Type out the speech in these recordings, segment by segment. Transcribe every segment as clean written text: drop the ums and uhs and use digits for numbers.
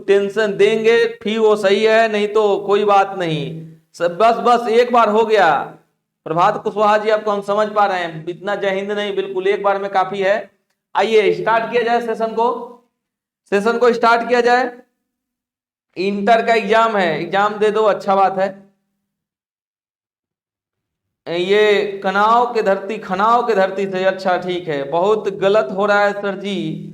Tension देंगे, फी वो सही है, नहीं तो कोई बात नहीं। सब बस एक बार हो गया। प्रभात कुशवाहा जी, आपको हम समझ पा रहे हैं, इतना जय हिंद नहीं, बिल्कुल एक बार में काफी है। आइए स्टार्ट किया जाए सेशन को स्टार्ट किया जाए। इंटर का एग्जाम है, एग्जाम दे दो, अच्छा बात है। ये खनाव की धरती से, अच्छा ठीक है। बहुत गलत हो रहा है सर जी,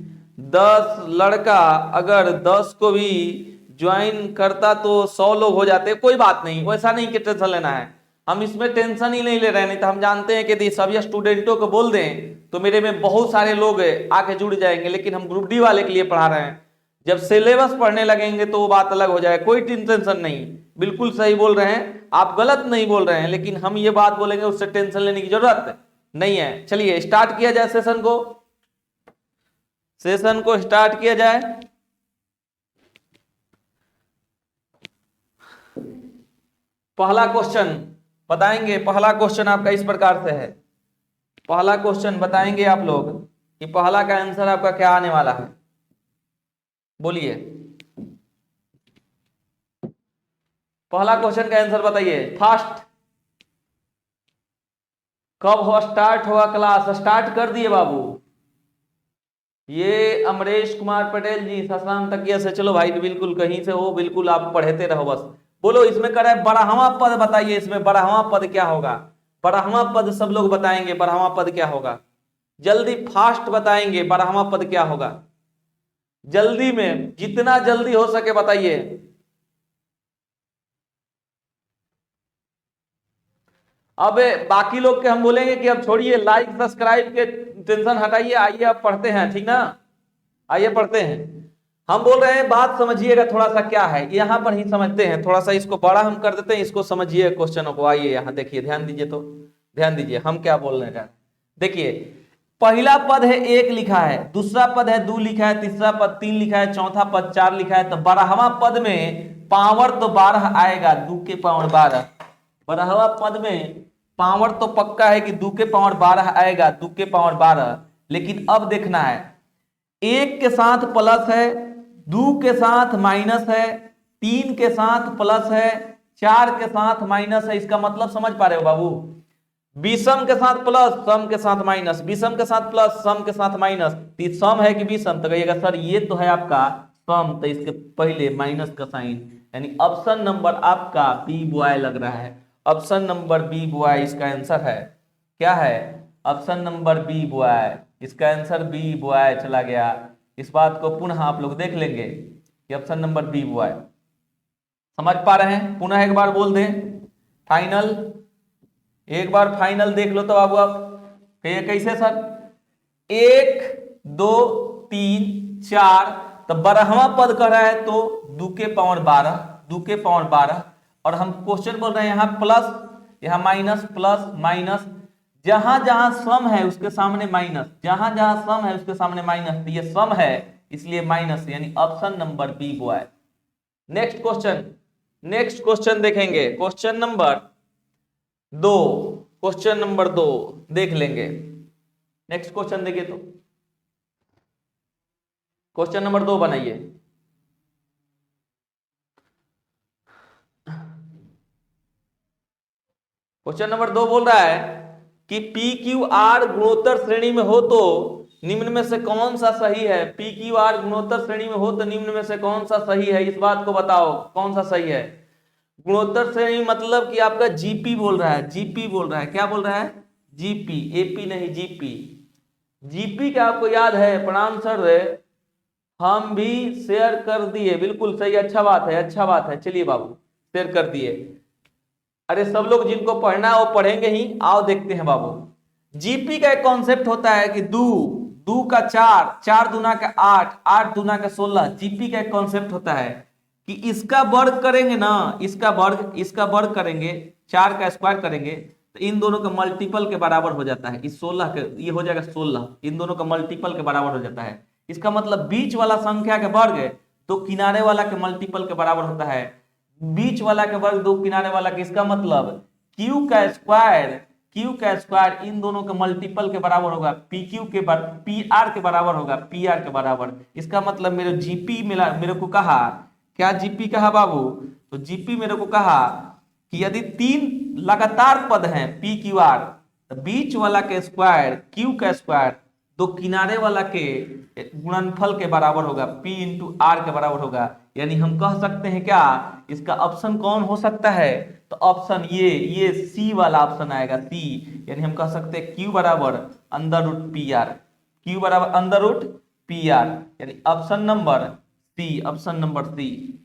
10 लड़का अगर 10 को भी ज्वाइन करता तो 100 लोग हो जाते। कोई बात नहीं, वैसा नहीं कि टेंशन लेना है, हम इसमें टेंशन ही नहीं ले रहे हैं। नहीं तो हम जानते हैं कि यदि सभी स्टूडेंटों को बोल दें तो मेरे में बहुत सारे लोग आके जुड़ जाएंगे, लेकिन हम ग्रुप डी वाले के लिए पढ़ा रहे हैं। जब सिलेबस पढ़ने लगेंगे तो वो बात अलग हो जाए, कोई टेंशन नहीं। बिल्कुल सही बोल रहे हैं आप, गलत नहीं बोल रहे हैं, लेकिन हम ये बात बोलेंगे उससे टेंशन लेने की जरूरत नहीं है। चलिए स्टार्ट किया जाए सेशन को स्टार्ट किया जाए। पहला क्वेश्चन बताएंगे, पहला क्वेश्चन आपका इस प्रकार से है। पहला क्वेश्चन बताएंगे आप लोग कि पहला का आंसर आपका क्या आने वाला है, बोलिए। पहला क्वेश्चन का आंसर बताइए फास्ट। कब हो स्टार्ट हुआ क्लास? स्टार्ट कर दिए बाबू। ये अमरेश कुमार पटेल जी ससलाम तकिया से, चलो भाई बिल्कुल कहीं से हो, बिल्कुल आप पढ़ते रहो बस। बोलो इसमें कर है बारहवां पद, बताइए इसमें बारहवां पद क्या होगा? बारहवां पद सब लोग बताएंगे, बारहवां पद क्या होगा? जल्दी फास्ट बताएंगे, बारहवां पद क्या होगा? जल्दी में, जितना जल्दी हो सके बताइए। अब बाकी लोग के हम बोलेंगे कि अब छोड़िए, लाइक सब्सक्राइब के टेंशन हटाइए, आइए अब पढ़ते हैं, ठीक ना? आइए पढ़ते हैं। हम बोल रहे हैं बात समझिएगा थोड़ा सा, क्या है यहां पर ही समझते हैं, थोड़ा सा इसको बड़ा हम कर देते हैं, इसको समझिए क्वेश्चनों को। आइए यहां देखिए, ध्यान दीजिए, तो ध्यान दीजिए हम क्या बोल रहे हैं। देखिए पहला पद है 1 लिखा है, दूसरा पद है 2 लिखा है, तीसरा पद 3 लिखा है, चौथा पद 4 लिखा है। तो 12वां पद में पावर तो 12 आएगा, 2 के पावर 12। 12वां पद में पावर तो पक्का है कि 2 के पावर 12 आएगा, 2 के पावर 12। लेकिन अब देखना है, 1 के साथ प्लस है, 2 के साथ माइनस है, 3 के साथ प्लस है, 4 के साथ माइनस है। इसका मतलब समझ पा रहे हो बाबू? विषम के साथ प्लस, सम के साथ माइनस, विषम के साथ प्लस, सम के साथ माइनस। तो सम है कि विषम? तो कहिएगा सर ये तो है आपका सम, तो इसके पहले माइनस का साइन, यानी ऑप्शन नंबर आपका बी बॉय लग रहा है। ऑप्शन नंबर बी बॉय इसका आंसर है। क्या है? ऑप्शन नंबर बी बॉय, इसका आंसर बी बॉय चला गया। इस बात को पुनः आप लोग देख लेंगे कि ऑप्शन नंबर बी बॉय। समझ पा रहे हैं? पुनः एक बार बोल दें फाइनल, एक बार फाइनल देख लो तो बाबू आप कहिए कैसे सर? 1 2 3 4, तो 12वां पद कर रहा है तो 2 के पावर 12, 2 के पावर 12। और हम क्वेश्चन बोल रहे हैं यहाँ प्लस, यहाँ माइनस, प्लस माइनस, जहां जहां सम है उसके सामने माइनस, जहां जहां सम है उसके सामने माइनस। तो ये सम है इसलिए माइनस, यानी option number B boy. Next question देखेंगे, क्वेश्चन नंबर 2 देख लेंगे। नेक्स्ट क्वेश्चन देखिए, तो क्वेश्चन नंबर 2 बनाइए। क्वेश्चन नंबर 2 बोल रहा है कि पी क्यू आर गुणोत्तर श्रेणी में हो तो निम्न में से कौन सा सही है? पी क्यू आर गुणोत्तर श्रेणी में हो तो निम्न में से कौन सा सही है? इस बात को बताओ कौन सा सही है। गुणोत्तर श्रेणी मतलब कि आपका जीपी बोल रहा है, जीपी बोल रहा है। क्या बोल रहा है? जीपी, एपी नहीं, जीपी। जीपी का आपको याद है? प्रणाम सर, हम भी शेयर कर दिए, बिल्कुल सही, अच्छा बात है, अच्छा बात है। चलिए बाबू शेयर कर दिए। अरे सब लोग जिनको पढ़ना है वो पढ़ेंगे ही, आओ देखते हैं बाबू। जीपी का एक कॉन्सेप्ट होता है कि 2 का 4, 4 दूना का 8, 8 दूना का 16। जीपी का एक कॉन्सेप्ट होता है कि इसका वर्ग करेंगे ना, इसका वर्ग करेंगे, 4 का स्क्वायर करेंगे तो इन दोनों का मल्टीपल के बराबर हो जाता है। इस 16 के ये हो जाएगा 16, इन दोनों का मल्टीपल के बराबर हो जाता है। इसका मतलब बीच वाला संख्या के वर्ग तो किनारे वाला के मल्टीपल के बराबर होता है। बीच वाला के वर्ग 2 किनारे वाला के, इसका मतलब q का स्क्वायर क्यू का स्क्वायर इन दोनों के मल्टीपल के बराबर होगा, पी क्यू के पी आर के बराबर होगा, पी आर के बराबर। इसका मतलब मेरे जीपी मिला, मेरे को कहा क्या, जीपी कहा बाबू, तो जीपी मेरे को कहा कि यदि 3 लगातार पद हैं पी क्यू आर, तो बीच वाला के स्क्वायर क्यू का स्क्वायर दो किनारे वाला के गुणनफल के बराबर होगा, P इंटू आर के बराबर होगा। यानी हम कह सकते हैं क्या, इसका ऑप्शन कौन हो सकता है, तो ऑप्शन ये सी वाला ऑप्शन आएगा, सी। यानी हम कह सकते हैं Q बराबर under root P R, Q बराबर अंडर रूट पी आर, यानी option number C, option number C.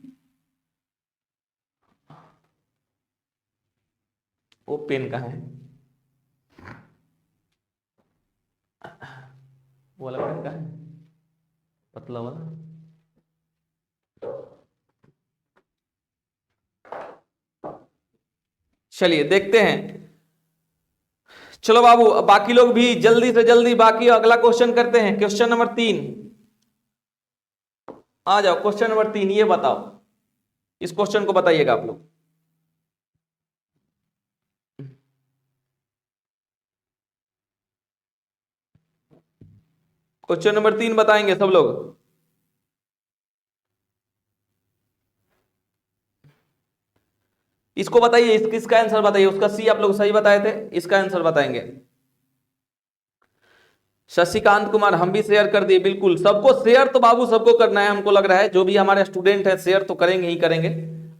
वो पेन कहाँ है, वो वाला पेन कहाँ है, पतला वाला। चलिए देखते हैं। चलो बाबू बाकी लोग भी जल्दी से जल्दी बाकी अगला क्वेश्चन करते हैं। क्वेश्चन नंबर 3 आ जाओ। क्वेश्चन नंबर 3 ये बताओ, इस क्वेश्चन को बताइएगा आप लोग। क्वेश्चन नंबर 3 बताएंगे सब लोग। इसको बताइए, इसका आंसर बताइए। उसका सी आप लोग सही बताए थे, इसका आंसर बताएंगे। शशिकांत कुमार हम भी शेयर कर दिए, बिल्कुल सबको शेयर तो बाबू सबको करना है, हमको लग रहा है जो भी हमारे स्टूडेंट है शेयर तो करेंगे ही करेंगे।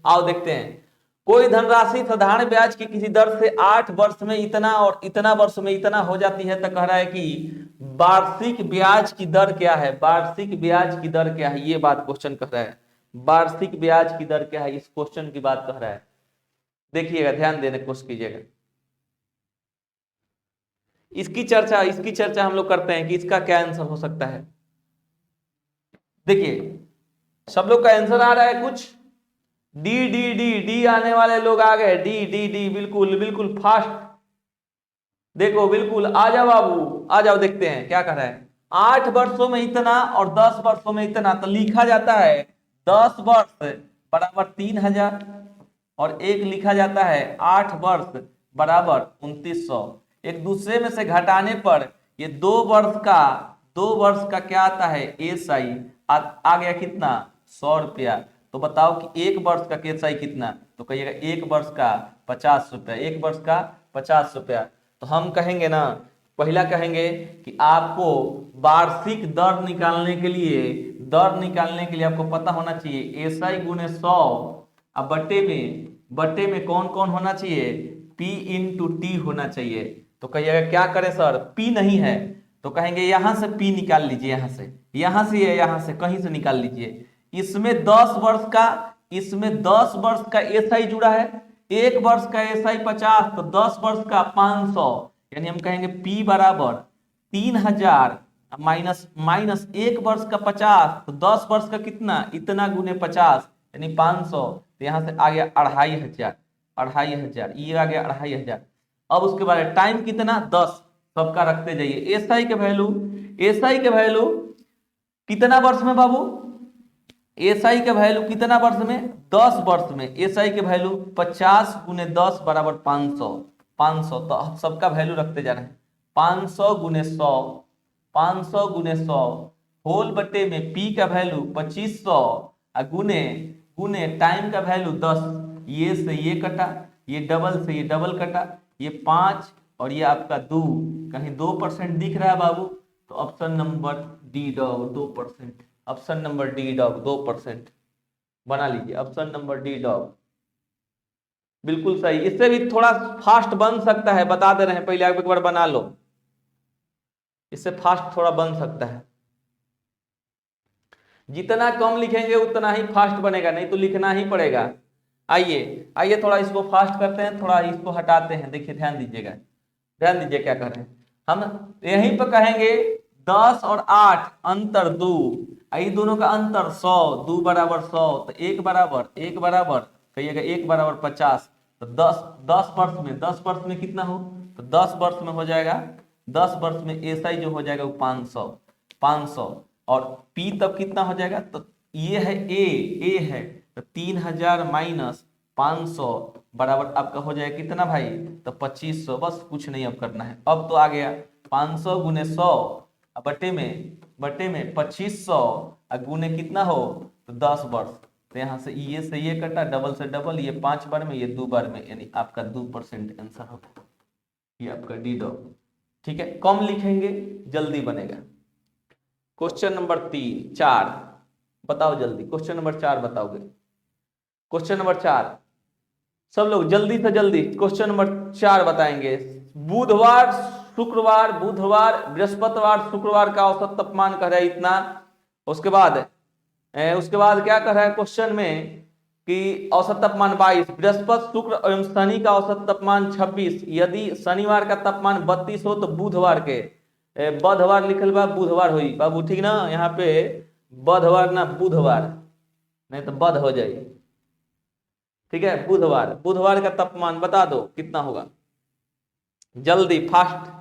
आओ देखते हैं। कोई धनराशि साधारण ब्याज की किसी दर से 8 वर्ष में इतना और इतना वर्ष में इतना हो जाती है, तो कह रहा है कि वार्षिक ब्याज की दर क्या है, वार्षिक ब्याज की दर क्या है, ये बात क्वेश्चन कह रहा है। वार्षिक ब्याज की दर क्या है, इस क्वेश्चन की बात कह रहा है। देखिएगा, ध्यान देने की कोशिश कीजिएगा। इसकी चर्चा हम लोग करते हैं कि इसका क्या आंसर हो सकता है। देखिए सब लोग का आंसर आ रहा है कुछ, डी डी डी डी आने वाले लोग आ गए, डी डी डी, बिल्कुल बिल्कुल फास्ट। देखो बिल्कुल आ जाओ बाबू, आ जाओ देखते हैं क्या कर रहा है। 8 वर्षों में इतना और 10 वर्षों में इतना, तो लिखा जाता है 10 वर्ष बराबर 3000 और एक लिखा जाता है 8 वर्ष बराबर 2900। एक दूसरे में से घटाने पर ये 2 वर्ष का क्या आता है, एसआई आ गया कितना, 100 रुपया। तो बताओ कि 1 वर्ष का एसआई कितना, तो कहिएगा 1 वर्ष का 50 रुपया, 1 वर्ष का 50 रुपया। तो हम कहेंगे ना, पहला कहेंगे कि आपको वार्षिक दर निकालने के लिए आपको पता होना चाहिए एसआई गुने 100 अब बट्टे में कौन कौन होना चाहिए, P इंटू टी होना चाहिए। तो कहिएगा क्या करें सर, P नहीं है, तो कहेंगे यहां से P निकाल लीजिए, यहां से कहीं से निकाल लीजिए। इसमें 10 वर्ष का एसआई जुड़ा है, 1 वर्ष का एसआई 50, तो 10 वर्ष का 500, यानी हम कहेंगे P बराबर 3000 माइनस 1 वर्ष का 50, तो 10 वर्ष का कितना, इतना गुने 50 यानी 500। तो यहां से आ गया 2500, ये आ गया 2500। अब उसके बाद टाइम कितना, 10, सबका रखते जाइए। एसआई के वैल्यू कितना वर्ष में बाबू, एसआई के वैल्यू कितना वर्ष में, 10 वर्ष में। एसआई के वैल्यू 50 गुने 10 बराबर 500। तो अब सबका वैल्यू रखते जा रहे हैं, 500 गुने 100 होल बटे में P का वैल्यू 2500 गुने टाइम का वैल्यू 10, ये से ये कटा, ये डबल से ये डबल कटा, ये 5 और ये आपका 2, कहीं 2% दिख रहा है बाबू, तो option number D dog 2%, option number D dog 2% बना लीजिए, ऑप्शन नंबर डी डॉग बिल्कुल सही। इससे भी थोड़ा फास्ट बन सकता है, बता दे रहे हैं, पहले आप एक बार बना लो, इससे फास्ट थोड़ा बन सकता है। जितना कम लिखेंगे उतना ही फास्ट बनेगा, नहीं तो लिखना ही पड़ेगा। आइए थोड़ा इसको फास्ट करते हैं, थोड़ा इसको हटाते हैं। देखिए ध्यान दीजिए क्या कर रहे हैं हम। यहीं पर कहेंगे 10 और 8 अंतर 2, ये दोनों का अंतर 100, 2 बराबर 100, तो 1 बराबर कहिएगा 1 बराबर 50। तो 10 वर्ष में कितना हो, तो 10 वर्ष में हो जाएगा, 10 वर्ष में एसआई जो हो जाएगा वो 500 और P तब कितना हो जाएगा, तो ये है ए है, तो 3000 माइनस 500 बराबर आपका हो जाएगा कितना भाई, तो 2500। बस कुछ नहीं अब करना है। अब तो आ गया 500 गुने 100 बटे में 2500 गुने कितना हो तो 10 वर्ष। तो यहाँ से ये कटा, डबल से डबल, ये 5 बार में, ये 2 बार में, यानी आपका 2% आंसर होगा। ये आपका डी डॉ। ठीक है, कम लिखेंगे जल्दी बनेगा। क्वेश्चन नंबर 4 बताओ जल्दी, क्वेश्चन नंबर 4 बताओगे। क्वेश्चन नंबर 4 सब लोग जल्दी से जल्दी क्वेश्चन नंबर 4 बताएंगे। बुधवार शुक्रवार बुधवार बृहस्पतिवार शुक्रवार का औसत तापमान कह रहा है इतना। उसके बाद क्या कह रहा है क्वेश्चन में कि औसत तापमान 22, बृहस्पति शुक्र एवं शनि का औसत तापमान 26। यदि शनिवार का तापमान 32 हो तो बुधवार के बुधवार लिखल बा, बुधवार हुई बाबू, ठीक ना। यहाँ पे बुधवार ना बुधवार, नहीं तो बध हो जाए। ठीक है, बुधवार का तापमान बता दो कितना होगा, जल्दी फास्ट।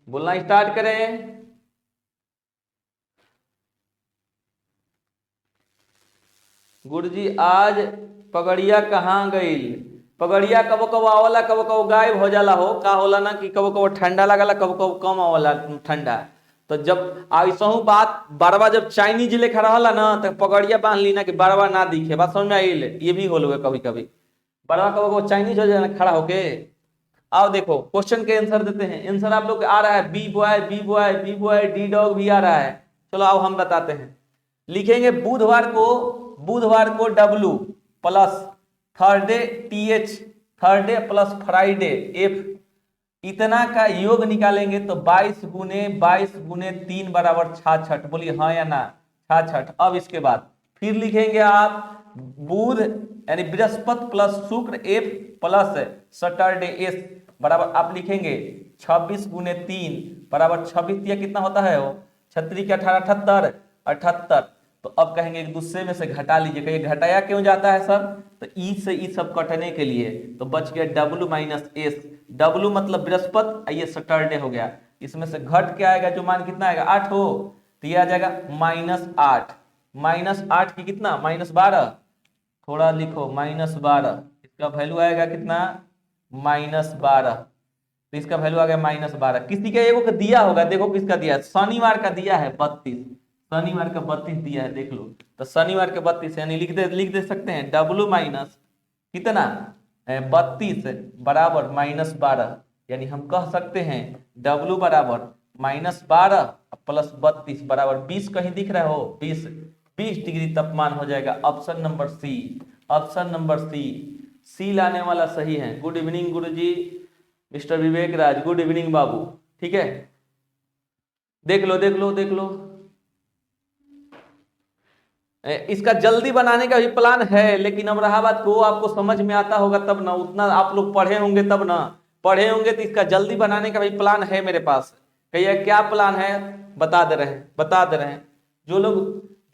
बोलना स्टार्ट करें। गुरुजी आज पगड़िया कहाँ गई? पगड़िया कबो कबो आवला, कबो कबो गायब हो जाला हो। का होला ना कि कबो कबो ठंडा लगला, कबो कबो कम आवला ठंडा। तो जब ऐसा बात बरवा जब चाइनीज लेखा रहला ना तो पगड़िया बांध ली ना कि बरवा ना दिखे। बात समझ में आई? ये भी हो लोगे कभी कभी बरवा कबो कबो चाइनीज हो जाए खड़ा होके। आओ देखो क्वेश्चन के आंसर देते हैं। आंसर आप लोग आ रहा है बी बॉय डी डॉग भी आ रहा है। चलो आओ हम बताते हैं। लिखेंगे बुधवार को W plus Thursday TH, Thursday plus Friday F, इतना का योग निकालेंगे तो 22 गुने 3 बराबर 66। बोलिए हाँ या ना, 66। अब इसके बाद फिर लिखेंगे आप बुध यानी बृहस्पति प्लस शुक्र F प्लस सैटरडे S बराबर आप लिखेंगे 26 गुने 3 बराबर 26। यह कितना होता है वो 36 के 18 78। तो अब कहेंगे एक दूसरे में से घटा लीजिए। कहिए घटाया क्यों जाता है सर? तो ई से ई सब कटने के लिए। तो बच गया W माइनस S। W मतलब बृहस्पति, ये सैटरडे हो गया। इसमें से घट क्या आएगा, जो मान कितना आएगा 8 हो, तो ये आ जाएगा -8। -8 की कितना -12, थोड़ा लिखो -12। इसका वैल्यू आएगा कितना -12। तो इसका वैल्यू आ गया -12। किसी का एगो का दिया होगा, देखो किसका दिया है, शनिवार का दिया है 32। शनिवार का 32 दिया है, देख लो। तो शनिवार के 32 यानी लिख दे सकते हैं W माइनस कितना 32 बराबर -12। यानी हम कह सकते हैं W बराबर -12 प्लस 32 बराबर 20। कहीं दिख रहा हो 20 डिग्री तापमान हो जाएगा। Option number C, option number C लाने वाला सही है। गुड इवनिंग गुरुजी, mister Vivek Raj, good evening बाबू। ठीक है, देख लो। इसका जल्दी बनाने का भी प्लान है, लेकिन अब रहा बात को आपको समझ में आता होगा तब ना, उतना आप लोग पढ़े होंगे तब ना। पढ़े होंगे तो इसका जल्दी बनाने का भी प्लान है मेरे पास। कहिए क्या प्लान है? बता दे रहे हैं।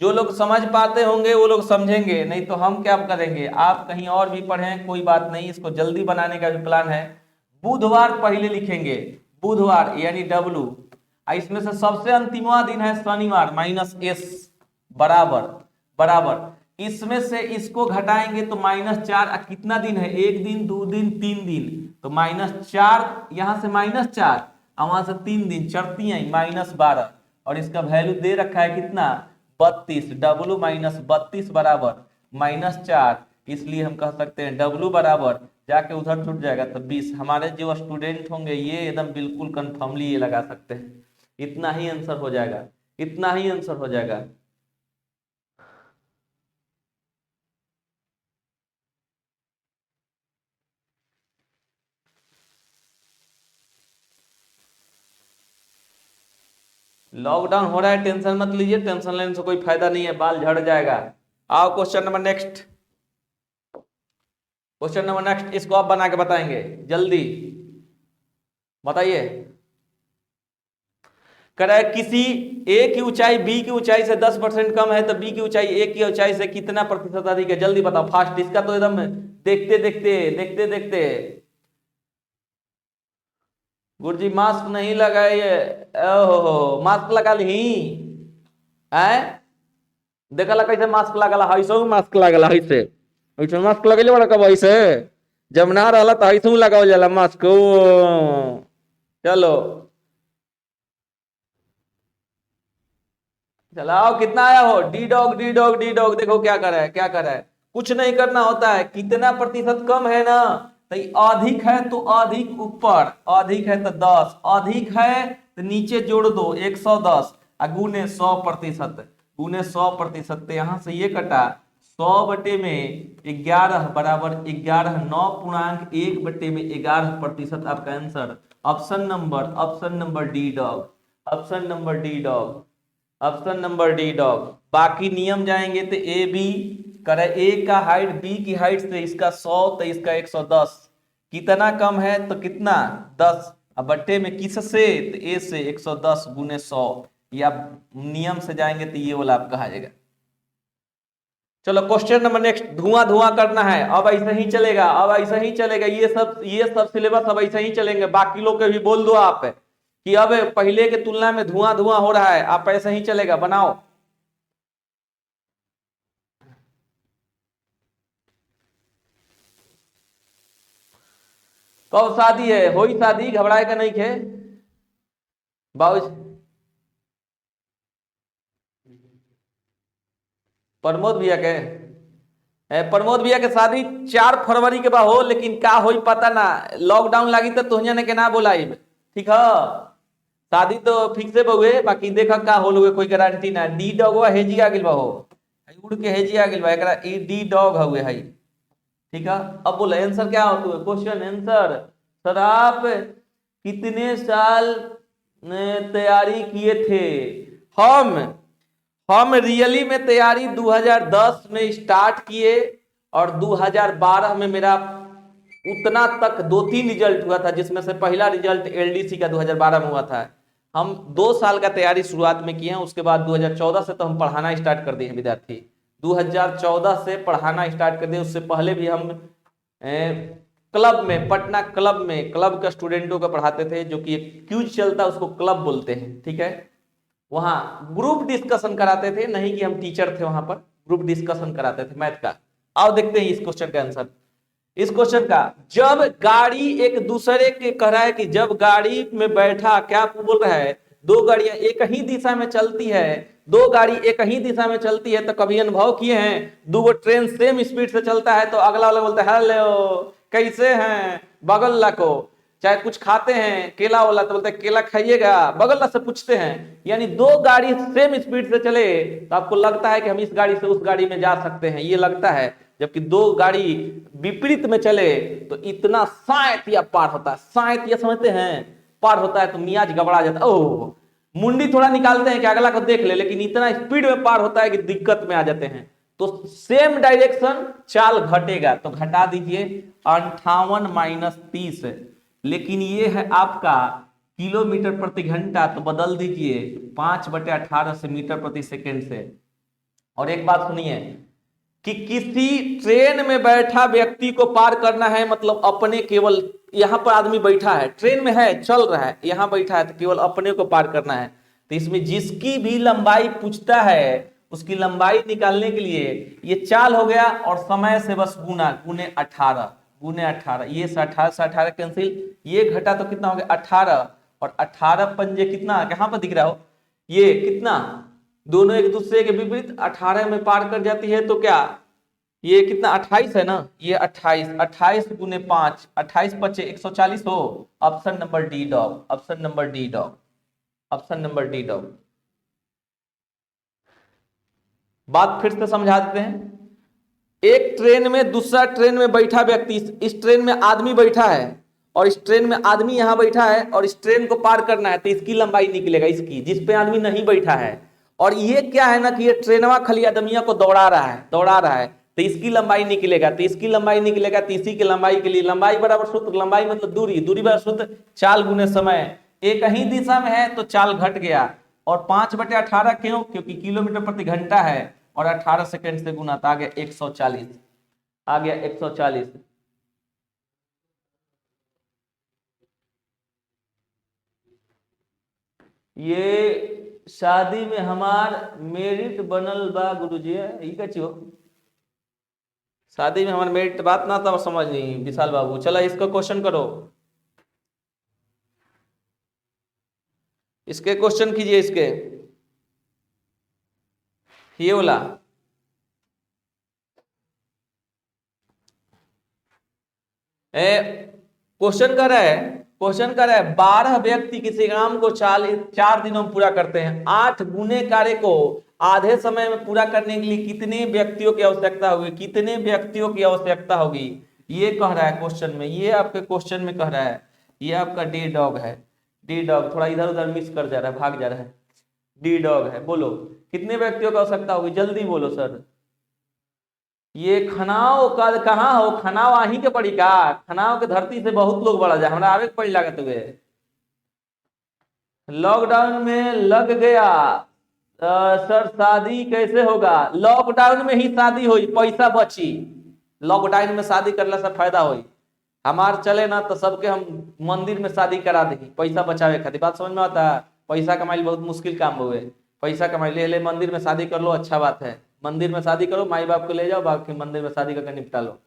जो लोग समझ पाते होंगे वो लोग समझेंगे, नहीं तो हम क्या करेंगे। आप कहीं और भी पढ़ें कोई बात नहीं, इसको जल्दी बनाने का भी प्लान है। बुधवार पहले लिखेंगे, बुधवार यानी W। इसमें से सबसे अंतिमवा दिन है शनिवार -S बराबर इसमें से इसको घटाएंगे तो -4। कितना दिन है, 1 दिन 2 दिन 3 दिन, तो -4 यहां से -4 और वहां से 3 दिन, चढ़ती है -12। और इसका वैल्यू दे रखा है कितना 32। W माइनस 32 बराबर -4। इसलिए हम कह सकते हैं W बराबर जाके उधर छूट जाएगा तो 20। हमारे जो स्टूडेंट होंगे ये एकदम बिल्कुल कंफर्मली ये लगा सकते हैं। इतना ही आंसर हो जाएगा, इतना ही आंसर हो जाएगा। लॉकडाउन हो रहा है, टेंशन मत लीजिए, टेंशन लेने से कोई फायदा नहीं है, बाल झड़ जाएगा। आओ question number next, question number next. इसको आप बना के बताएंगे, जल्दी बताइए। कह रहा है किसी ए की ऊंचाई बी की ऊंचाई से 10% कम है तो बी की ऊंचाई ए की ऊंचाई से कितना प्रतिशत अधिक है? जल्दी बताओ फास्ट। इसका तो एकदम देखते देखते गुरुजी मास्क नहीं लगाए, ओहो मास्क लगा ली है, देखला कैसे मास्क लागला, ऐसे मास्क लागला, ऐसे ऐसे मास्क लगेले बड़ा कब ऐसे, जब ना रहला तो ऐसे लगावल जाला मास्क। चलो चलाओ, कितना आया हो, D dog D dog D dog, देखो क्या कर रहा है, क्या कर रहा है, कुछ नहीं करना होता है, कितना प्रतिशत कम है ना, तो अधिक है तो अधिक ऊपर, अधिक है तो 10, अधिक है तो नीचे जोड़ दो 110, गुने 100%, गुने 100%, तो यहां से ये कटा 100/11 बराबर 11, 9.1/11% आपका answer, option number D dog, option number D dog, option number D dog. बाकी नियम जाएंगे तो ए बी करे, ए का हाइट बी की हाइट से इसका 100 तो इसका 110, कितना कम है तो कितना 10, अब बट्टे में किस से तो ए से 110 गुने 100, या नियम से जाएंगे तो ये वाला आपका आ जाएगा। चलो क्वेश्चन नंबर नेक्स्ट, धुआं धुआं करना है, अब ऐसा ही चलेगा, अब ऐसा ही चलेगा, ये सब सिलेबस अब ऐसा ही चलेंगे, बाकी लोग के भी बोल दो आप कि अब पहले के तुलना में धुआं धुआं हो रहा है, आप ऐसा ही चलेगा, बनाओ। कब शादी है, होई शादी, घबराए का नहीं खे बाबू। प्रमोद भैया के प्रमोद भैया के शादी 4 फरवरी के बाद हो, लेकिन का होई पता ना, लॉकडाउन लगी तो तुझे ने के ना बोलाई, ठीक है, शादी तो फिक्स है बहुए, बाकी देखा का हो लोगे, कोई गारंटी ना। डी डॉग हेजी आ गिल बा हो, उड़ के हेजी आ गिल बा, एकरा ई डी डॉग हुए है, ठीक है। अब बोला आंसर क्या हो, तो क्वेश्चन आंसर, सर आप कितने साल तैयारी किए थे, हम रियली में तैयारी 2010 में स्टार्ट किए, और 2012 में मेरा उतना तक 2-3 रिजल्ट हुआ था, जिसमें से पहला रिजल्ट एलडीसी का 2012 में हुआ था। हम 2 साल का तैयारी शुरुआत में किए हैं, उसके बाद 2014 से तो हम पढ़ाना स्टार्ट कर दिए हैं विद्यार्थी, 2014 से पढ़ाना स्टार्ट कर दिए, उससे पहले भी हम क्लब में, पटना क्लब का स्टूडेंटों को पढ़ाते थे, जो कि एक क्यूज चलता है उसको क्लब बोलते हैं, ठीक है, वहां ग्रुप डिस्कशन कराते थे, नहीं कि हम टीचर थे वहां पर, ग्रुप डिस्कशन कराते थे मैथ का। आओ देखते हैं इस क्वेश्चन का आंसर, इस क्वेश्चन का, जब गाड़ी एक दूसरे के कह रहा है कि जब गाड़ी में बैठा, क्या बोल रहा है, 2 गाड़ियां एक ही दिशा में चलती है, 2 गाड़ी एक ही दिशा में चलती है, तो कभी अनुभव किए हैं 2 ट्रेन सेम स्पीड से चलता है तो अगला वाला बोलता है हेलो कैसे हैं, बगल ला को, चाहे कुछ खाते हैं केला वाला तो बोलते हैं केला खाइएगा, बगल ला से पूछते हैं, यानी 2 गाड़ी सेम स्पीड से चले तो आपको लगता है कि हम इस गाड़ी से उस गाड़ी में जा सकते हैं, ये लगता है, जबकि 2 गाड़ी विपरीत में चले तो इतना शायद या पार होता है, शायद या समझते हैं पार होता है तो मियाज गबड़ा जाता है, ओह मुंडी थोड़ा निकालते हैं कि अगला को देख ले, लेकिन इतना स्पीड में पार होता है कि दिक्कत में आ जाते हैं। तो सेम डायरेक्शन चाल घटेगा, तो घटा दीजिए 58 - 30, लेकिन ये है आपका किलोमीटर प्रति घंटा, तो बदल दीजिए 5/18 से मीटर प्रति सेकेंड से। और एक बात सुनिए कि किसी ट्रेन में बैठा व्यक्ति को पार करना है, मतलब अपने, केवल यहां पर आदमी बैठा है, ट्रेन में है, चल रहा है, यहां बैठा है, तो केवल अपने को पार करना है, तो इसमें जिसकी भी लंबाई पूछता है उसकी लंबाई निकालने के लिए ये चाल हो गया, और समय से बस गुना, गुने 18, ये से 18 कैंसिल, ये घटा तो कितना हो गया 18, और 18 पंजे कितना, कहां पर दिख रहा हो, ये कितना, दोनों एक दूसरे के विपरीत 18 में पार कर जाती है, तो क्या ये कितना 28 है ना, ये 28 गुने 5, 28 पचे 140 हो, option number D dog, option number D dog, option number D dog. बात फिर से समझा देते हैं, एक ट्रेन में दूसरा ट्रेन में बैठा व्यक्ति, इस ट्रेन में आदमी बैठा है और इस ट्रेन में आदमी यहां बैठा है, और इस ट्रेन को पार करना है, तो इसकी लंबाई निकलेगा, इसकी जिस पे आदमी नहीं बैठा है, और ये क्या है ना कि ये ट्रेनवा खाली आदमियों को दौड़ा रहा है, तो इसकी लंबाई निकलेगा, तो इसकी लंबाई निकलेगा, तो इसी की लंबाई के लिए लंबाई बराबर सूत्र, लंबाई मतलब दूरी, दूरी बराबर सूत्र चाल गुने समय, एक ही दिशा में है तो चाल घट गया, और 5/18 क्यों, क्योंकि किलोमीटर प्रति घंटा है, और 18 सेकंड से गुना, तो आ गया 140, आ गया 140। ये शादी में हमार मेरिट बनल बा गुरुजी, ये का हो? शादी में हमारे मेरिट बात ना तो समझ नहीं विशाल बाबू। चला इसको क्वेश्चन करो, इसके क्वेश्चन कीजिए, इसके ये बोला क्वेश्चन कर रहा है, क्वेश्चन कर रहा है 12 व्यक्ति किसी काम को 4 दिनों में पूरा करते हैं। 8 गुने कार्य को आधे समय में पूरा करने के लिए कितने व्यक्तियों की आवश्यकता होगी? कितने व्यक्तियों की आवश्यकता होगी ये कह रहा है क्वेश्चन में। ये आपके क्वेश्चन में कह रहा है, ये आपका डी डॉग है। डी डॉग थोड़ा इधर उधर मिस कर जा रहा है, भाग जा रहा है। डी डॉग है, बोलो कितने व्यक्तियों की आवश्यकता होगी, जल्दी बोलो सर। ये खनाव का कहाँ हो? खनाव आही के पड़ी का? खनाव के धरती से बहुत लोग बढ़ा जाए, हमरा आवे के पड़ी लागत हुए। लॉकडाउन में लग गया सर, शादी कैसे होगा? लॉकडाउन में ही शादी हुई, पैसा बची। लॉकडाउन में शादी करने से फायदा हुई। हमार चले ना तो सबके हम मंदिर में शादी करा देंगे पैसा बचावे खातिर। बात समझ में आता है? पैसा कमाई बहुत मुश्किल काम हुए, पैसा कमाई ले मंदिर में शादी कर लो, अच्छा बात है। मंदिर में शादी करो, माई बाप को ले जाओ, बाकी मंदिर में शादी करके निपटा लो।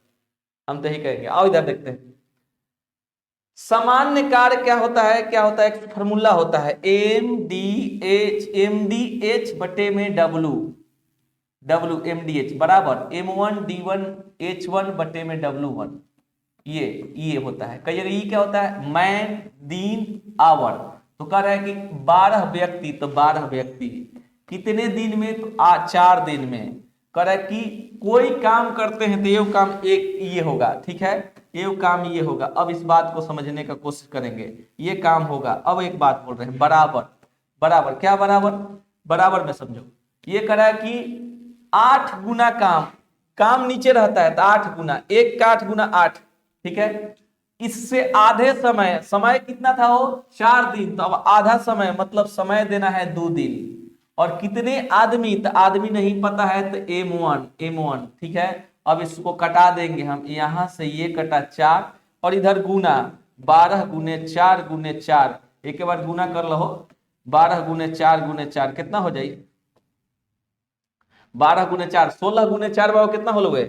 हम तो ही कहेंगे। आओ इधर देखते हैं, सामान्य कार्य क्या होता है? क्या होता है? एक फॉर्मूला होता है एम डी एच बटे में एम डी एच बराबर M1D1H1 बटे में W1। ये होता है। कहिएगा ये क्या होता है? मैन, दिन, आवर। तो कह रहा है कि 12 व्यक्ति, तो 12 व्यक्ति कितने दिन में? तो 4 दिन में। कह रहा है कि कोई काम करते हैं तो ये काम एक ये होगा, ठीक है, ये काम ये होगा। अब इस बात को समझने का कोशिश करेंगे, ये काम होगा। अब एक बात बोल रहे हैं, बराबर। बराबर क्या? बराबर में समझो। ये कह रहा है कि 8 गुना काम नीचे रहता है तो 8 गुना, 1 का 8 गुना 8, ठीक है। इससे आधे समय कितना था? वो 4 दिन। तो अब आधा समय मतलब समय देना है 2 दिन। और कितने आदमी? तो आदमी नहीं पता है तो M1, ठीक है। अब इसको कटा देंगे हम, यहां से ये कटा 4 और इधर गुना 12 गुने 4 गुने 4। एक बार गुना कर लो, 12 गुने 4 गुने 4 कितना हो जाए? 12 गुने 4 16 गुने 4 बाबू कितना हो लोगे?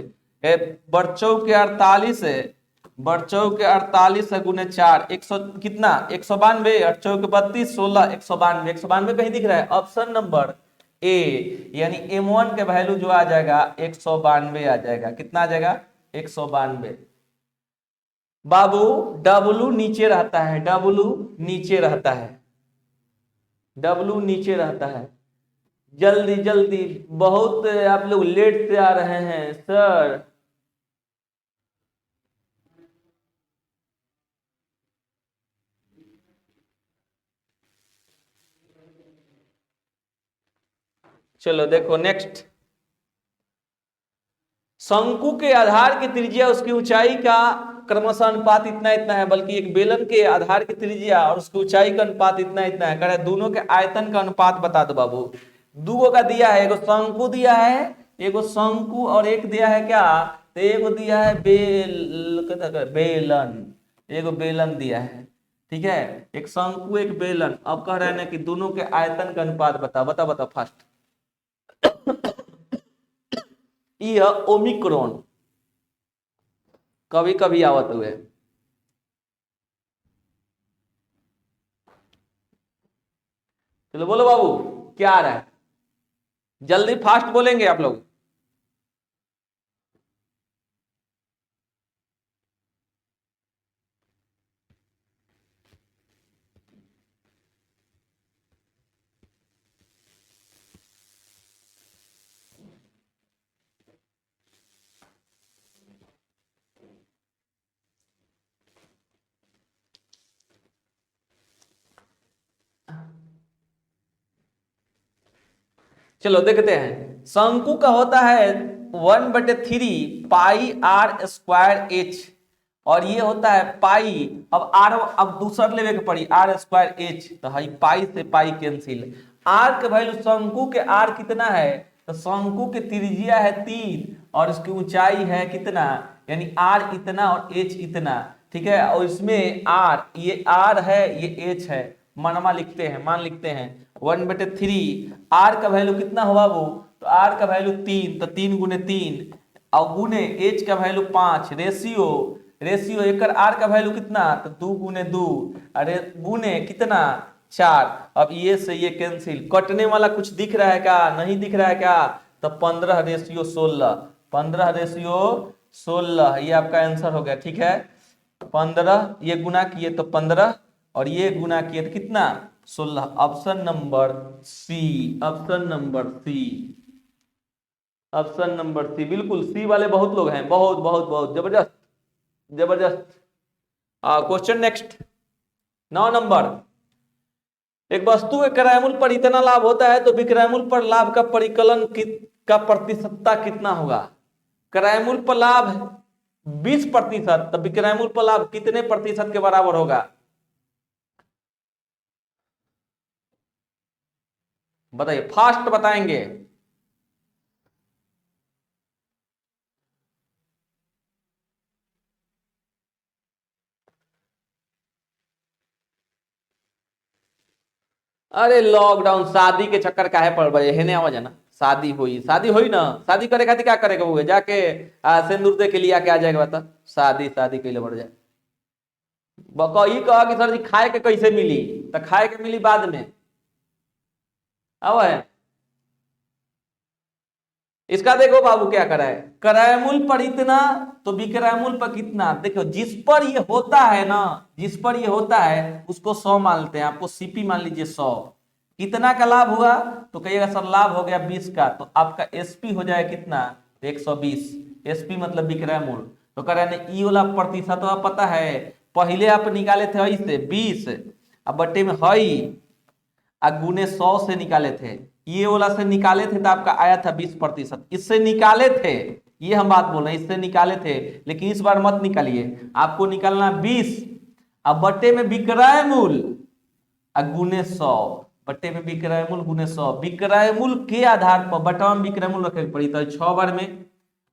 बरचौ के 48 है, बरचौ के 48 है गुने 4 100 कितना? 192। 8 के 32 16 192। 192 कहीं दिख रहा है? ऑप्शन नंबर ए, यानी M1 के वैल्यू जो आ जाएगा 192 आ जाएगा। कितना आ जाएगा? 192। बाबू W नीचे रहता है, W नीचे रहता है, W नीचे रहता है। जल्दी जल्दी, बहुत आप लोग लेट से आ रहे हैं सर। चलो देखो नेक्स्ट, शंकु के आधार की त्रिज्या उसकी ऊंचाई का क्रमशः अनुपात इतना इतना है, बल्कि एक बेलन के आधार की त्रिज्या और उसकी ऊंचाई का अनुपात इतना इतना है। कह रहे दोनों के आयतन का अनुपात बता दो बाबू। दूगो का दिया है, एगो शंकु दिया है, एगो शंकु, और एक दिया है क्या? तो एगो दिया है बेलन, एगो बेलन दिया है, ठीक है। एक शंकु एक बेलन। अब कह रहे हैं ना कि दोनों के आयतन का अनुपात बताओ फास्ट। यह ओमिक्रॉन कभी कभी आवत हुए। चलो बोलो बाबू क्या आ रहा है? जल्दी फास्ट बोलेंगे आप लोग। चलो देखते हैं। शंकु का होता है 1/3 पाई R स्क्वायर H, और ये होता है पाई। अब R, अब दूसरा लेवे के पड़ी R स्क्वायर H, तो हाई पाई से पाई कैंसिल। R के वैल्यू, शंकु के R कितना है? तो शंकु की त्रिज्या है 3 और इसकी ऊंचाई है कितना? यानी R इतना और H इतना, ठीक है। और इसमें R, ये R है, ये H है, मनमा लिखते हैं, मान लिखते हैं 1/3। आर का वैल्यू कितना हुआ वो, तो आर का वैल्यू 3, तो 3 गुने 3 और गुने एच का वैल्यू 5, रेशियो रेशियो एकर आर का वैल्यू कितना, तो 2 गुने 2, अरे गुने कितना 4। अब ये से ये कैंसिल, कटने वाला कुछ दिख रहा है क्या, नहीं दिख रहा है क्या, तो 15/16, 15/16, ये आपका आंसर हो गया। ठीक है, 15 ये गुना किए तो 15 और ये गुना किए तो कितना 16। Option number C, option number C, option number C, बिल्कुल सी वाले बहुत लोग हैं, बहुत बहुत बहुत जबरदस्त जबरदस्त। Question next 9 number. एक वस्तु के क्रयमूल्य पर इतना लाभ होता है तो विक्रयमूल्य पर लाभ का परिकलन का प्रतिशतता कितना होगा। क्रयमूल्य पर लाभ 20%, तो विक्रयमूल्य पर लाभ कितने प्रतिशत के बराबर होगा, बताइए, फास्ट बताएंगे। अरे लॉकडाउन शादी के चक्कर काहे पड़ रहे है, आवाज है ना, शादी हुई ना, शादी करे खातिर क्या करेगा वो, जाके सिंदूर दे के लिया के आ जाएगा, बता शादी शादी कैले बढ़ जाए। बकई कहा कि सर जी खाए के कैसे मिली, तो खाए के मिली बाद में, अब है इसका देखो बाबू क्या करा है, क्रयमूल्य पर इतना तो विक्रयमूल्य पर कितना। देखो जिस पर ये होता है ना, जिस पर ये होता है उसको 100 मान लेते हैं, आपको सीपी मान लीजिए 100। कितना का लाभ हुआ, तो कहिएगा सर लाभ हो गया 20 का, तो आपका एसपी हो जाए कितना 120। एसपी मतलब विक्रय मूल्य। तो कह रहे हैं ई वाला प्रतिशत पता है, पहले आप निकाले थे ऐसे 20 अब बट्टे में हई गुने 100 से निकाले थे, ये वाला से निकाले थे तो आपका आया था 20%। इससे निकाले थे, ये हम बात बोल रहे हैं, इससे निकाले थे, लेकिन इस बार मत निकालिए, आपको निकालना 20 अब बट्टे में विक्रय मूल्य गुने 100, बट्टे में विक्रय मूल्य गुने 100। विक्रय मूल्य के आधार पर बटा में विक्रय मूल्य रखे पड़ी, तो 6 बार में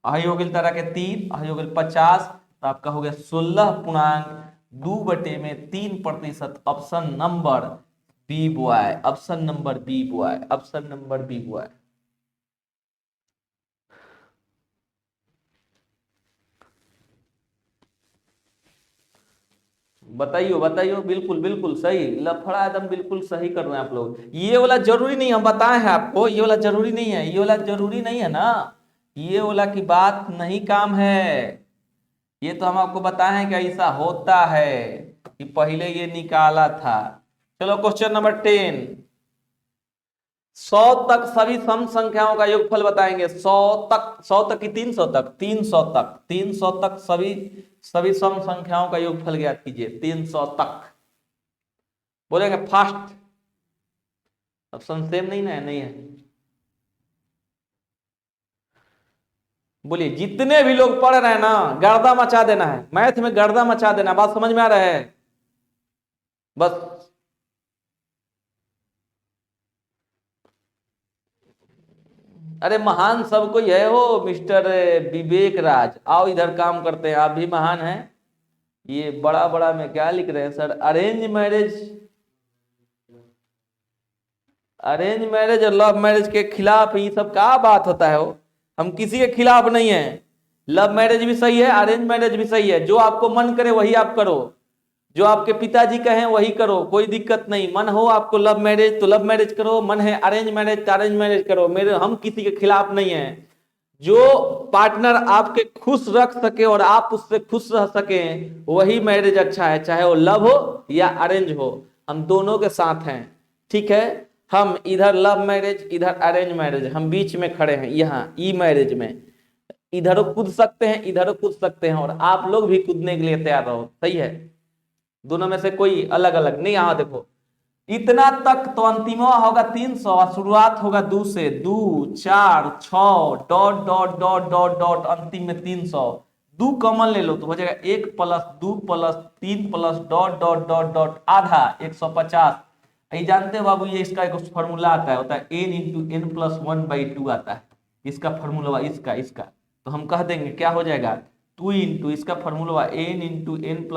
अही हो गई तरह के 3, अही हो गई 50, तो आपका हो गया 16.2/3%। Option number B boy, option number B boy, option number B boy. बताइयो बताइयो, बिल्कुल बिल्कुल सही, लफड़ा एकदम बिल्कुल सही कर रहे हैं आप लोग। ये वाला जरूरी नहीं, हम बताए हैं आपको, ये वाला जरूरी नहीं है, ये वाला जरूरी नहीं है ना, ये वाला की बात नहीं काम है। ये तो हम आपको बताए हैं कि ऐसा होता है कि पहले ये निकाला था। चलो क्वेश्चन नंबर 10, 100 तक सभी सम संख्याओं का योगफल बताएंगे। 100 तक, 100 तक की 300 तक, 300 तक, 300 तक सभी सभी सम संख्याओं का योगफल ज्ञात कीजिए। 300 तक बोलेंगे फास्ट, ऑप्शन सेम नहीं ना है, नहीं है, बोलिए। जितने भी लोग पढ़ रहे हैं ना, गर्दा मचा देना है, मैथ में गर्दा मचा देना, बात समझ में आ रहा है बस। अरे महान सब कोई है हो, मिस्टर विवेक राज, आओ इधर काम करते हैं, आप भी महान हैं। ये बड़ा बड़ा में क्या लिख रहे हैं sir, arrange marriage, arrange marriage और लव मैरिज के खिलाफ, ये सब क्या बात होता है हो, हम किसी के खिलाफ नहीं है। लव मैरिज भी सही है, अरेंज मैरिज भी सही है, जो आपको मन करे वही आप करो, जो आपके पिताजी कहें वही करो, कोई दिक्कत नहीं। मन हो आपको लव मैरिज तो लव मैरिज करो, मन है अरेंज मैरिज तो अरेंज मैरिज करो, मेरे हम किसी के खिलाफ नहीं है। जो पार्टनर आपके खुश रख सके और आप उससे खुश रह सके वही मैरिज अच्छा है, चाहे वो लव हो या अरेंज हो, हम दोनों के साथ हैं। ठीक है, हम इधर लव मैरिज इधर अरेंज मैरिज, हम बीच में खड़े हैं यहाँ ई मैरिज में, इधर कूद सकते हैं इधर कूद सकते हैं, और आप लोग भी कूदने के लिए तैयार रहो, सही है, दोनों में से कोई अलग अलग नहीं। यहाँ देखो इतना तक तो अंतिम होगा 300, शुरुआत होगा 2 से, 2 4 6 dot dot dot dot dot अंतिम में 300। 2 कॉमन ले लो तो हो जाएगा 1 + 2 + 3 + डॉट डॉट डॉट डॉट आधा 150। ये जानते हो बाबू, ये इसका एक फॉर्मूला आता है, होता है n × n + 1/2 आता है, इसका फॉर्मूला इसका इसका, तो हम कह देंगे क्या हो जाएगा 2 × इसका फॉर्मूला n × n +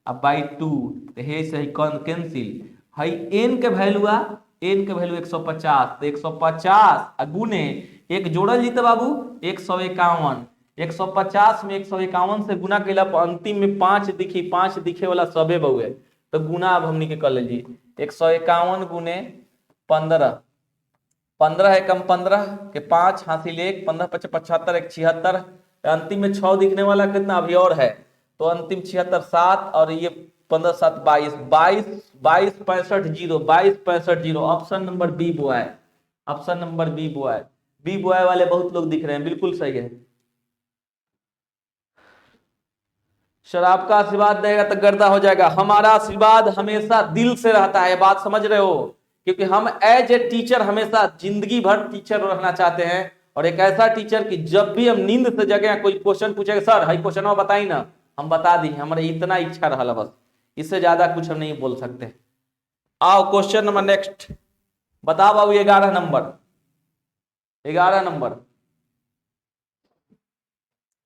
1/2, तो हे सही कौन कैंसिल भाई एन के वैल्यू 150, तो 150 गुने एक जोड़ल जीते बाबू 151, 150 में 151 से गुना कैला पर अंतिम में 5 दिखी, 5 दिखे वाला सबे बहुए, तो गुना अब हमनी के कर लीजिए 151 गुने 15, 15 एकम 15 के 5 हासिल 1, 15 पचे 75, 1 76, अंतिम में 6 दिखने वाला कितना अभी और है, तो अंतिम 76 7 और ये 15 7 22, 22 65 0, 22 65 0, ऑप्शन नंबर बी बुआ है, ऑप्शन नंबर बी बुआ है। बी बुआ वाले बहुत लोग दिख रहे हैं, बिल्कुल सही है। शराब का आशीर्वाद देगा तो गर्दा हो जाएगा, हमारा आशीर्वाद हमेशा दिल से रहता है, बात समझ रहे हो, क्योंकि हम एज ए टीचर हमेशा जिंदगी भर टीचर रहना चाहते हैं, और एक ऐसा टीचर कि जब भी हम नींद से जगे कोई क्वेश्चन पूछेगा सर हाई क्वेश्चन बताई ना, हम बता दी, हमारे इतना इच्छा रहा बस, इससे ज्यादा कुछ हम नहीं बोल सकते। आओ क्वेश्चन नंबर नेक्स्ट, बताओ बाबू 11 नंबर, 11 नंबर,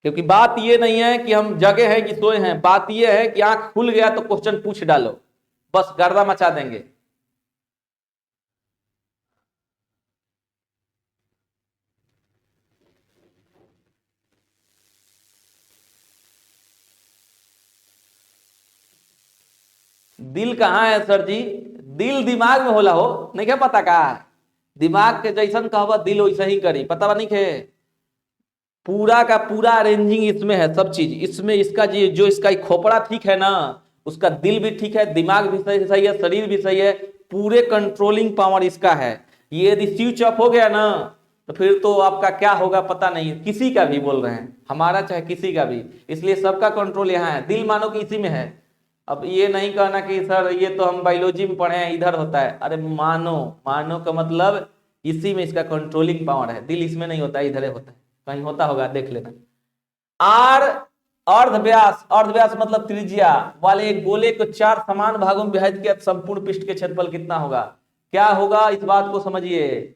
क्योंकि बात ये नहीं है कि हम जगे हैं कि सोए हैं, बात ये है कि आंख खुल गया तो क्वेश्चन पूछ डालो, बस गर्दा मचा देंगे। दिल कहाँ है सर जी, दिल दिमाग में होला हो, नहीं क्या पता का, दिमाग के जैसन कहबा दिल वैसा ही करी, पता नहीं के, पूरा का पूरा अरेंजिंग इसमें है, सब चीज इसमें, इसका जो इसका खोपड़ा ठीक है ना, उसका दिल भी ठीक है, दिमाग भी सही है, शरीर भी सही है, पूरे कंट्रोलिंग पावर इसका है। ये यदि स्विच ऑफ हो गया ना तो फिर तो आपका क्या होगा पता नहीं, किसी का भी बोल रहे हैं, हमारा चाहे किसी का भी, इसलिए सबका कंट्रोल यहाँ है, दिल मानो कि इसी में है। अब ये नहीं कहना कि सर ये तो हम बायोलॉजी में पढ़े हैं इधर होता है, अरे मानो, मानो का मतलब इसी में इसका कंट्रोलिंग पावर है, दिल इसमें नहीं होता है, इधर होता है, कहीं होता होगा देख लेना। आर अर्धव्यास, अर्धव्यास मतलब त्रिज्या वाले एक गोले को 4 समान भागों में विभाजित किया, संपूर्ण पृष्ठ के क्षेत्रफल कितना होगा, क्या होगा इस बात को समझिए।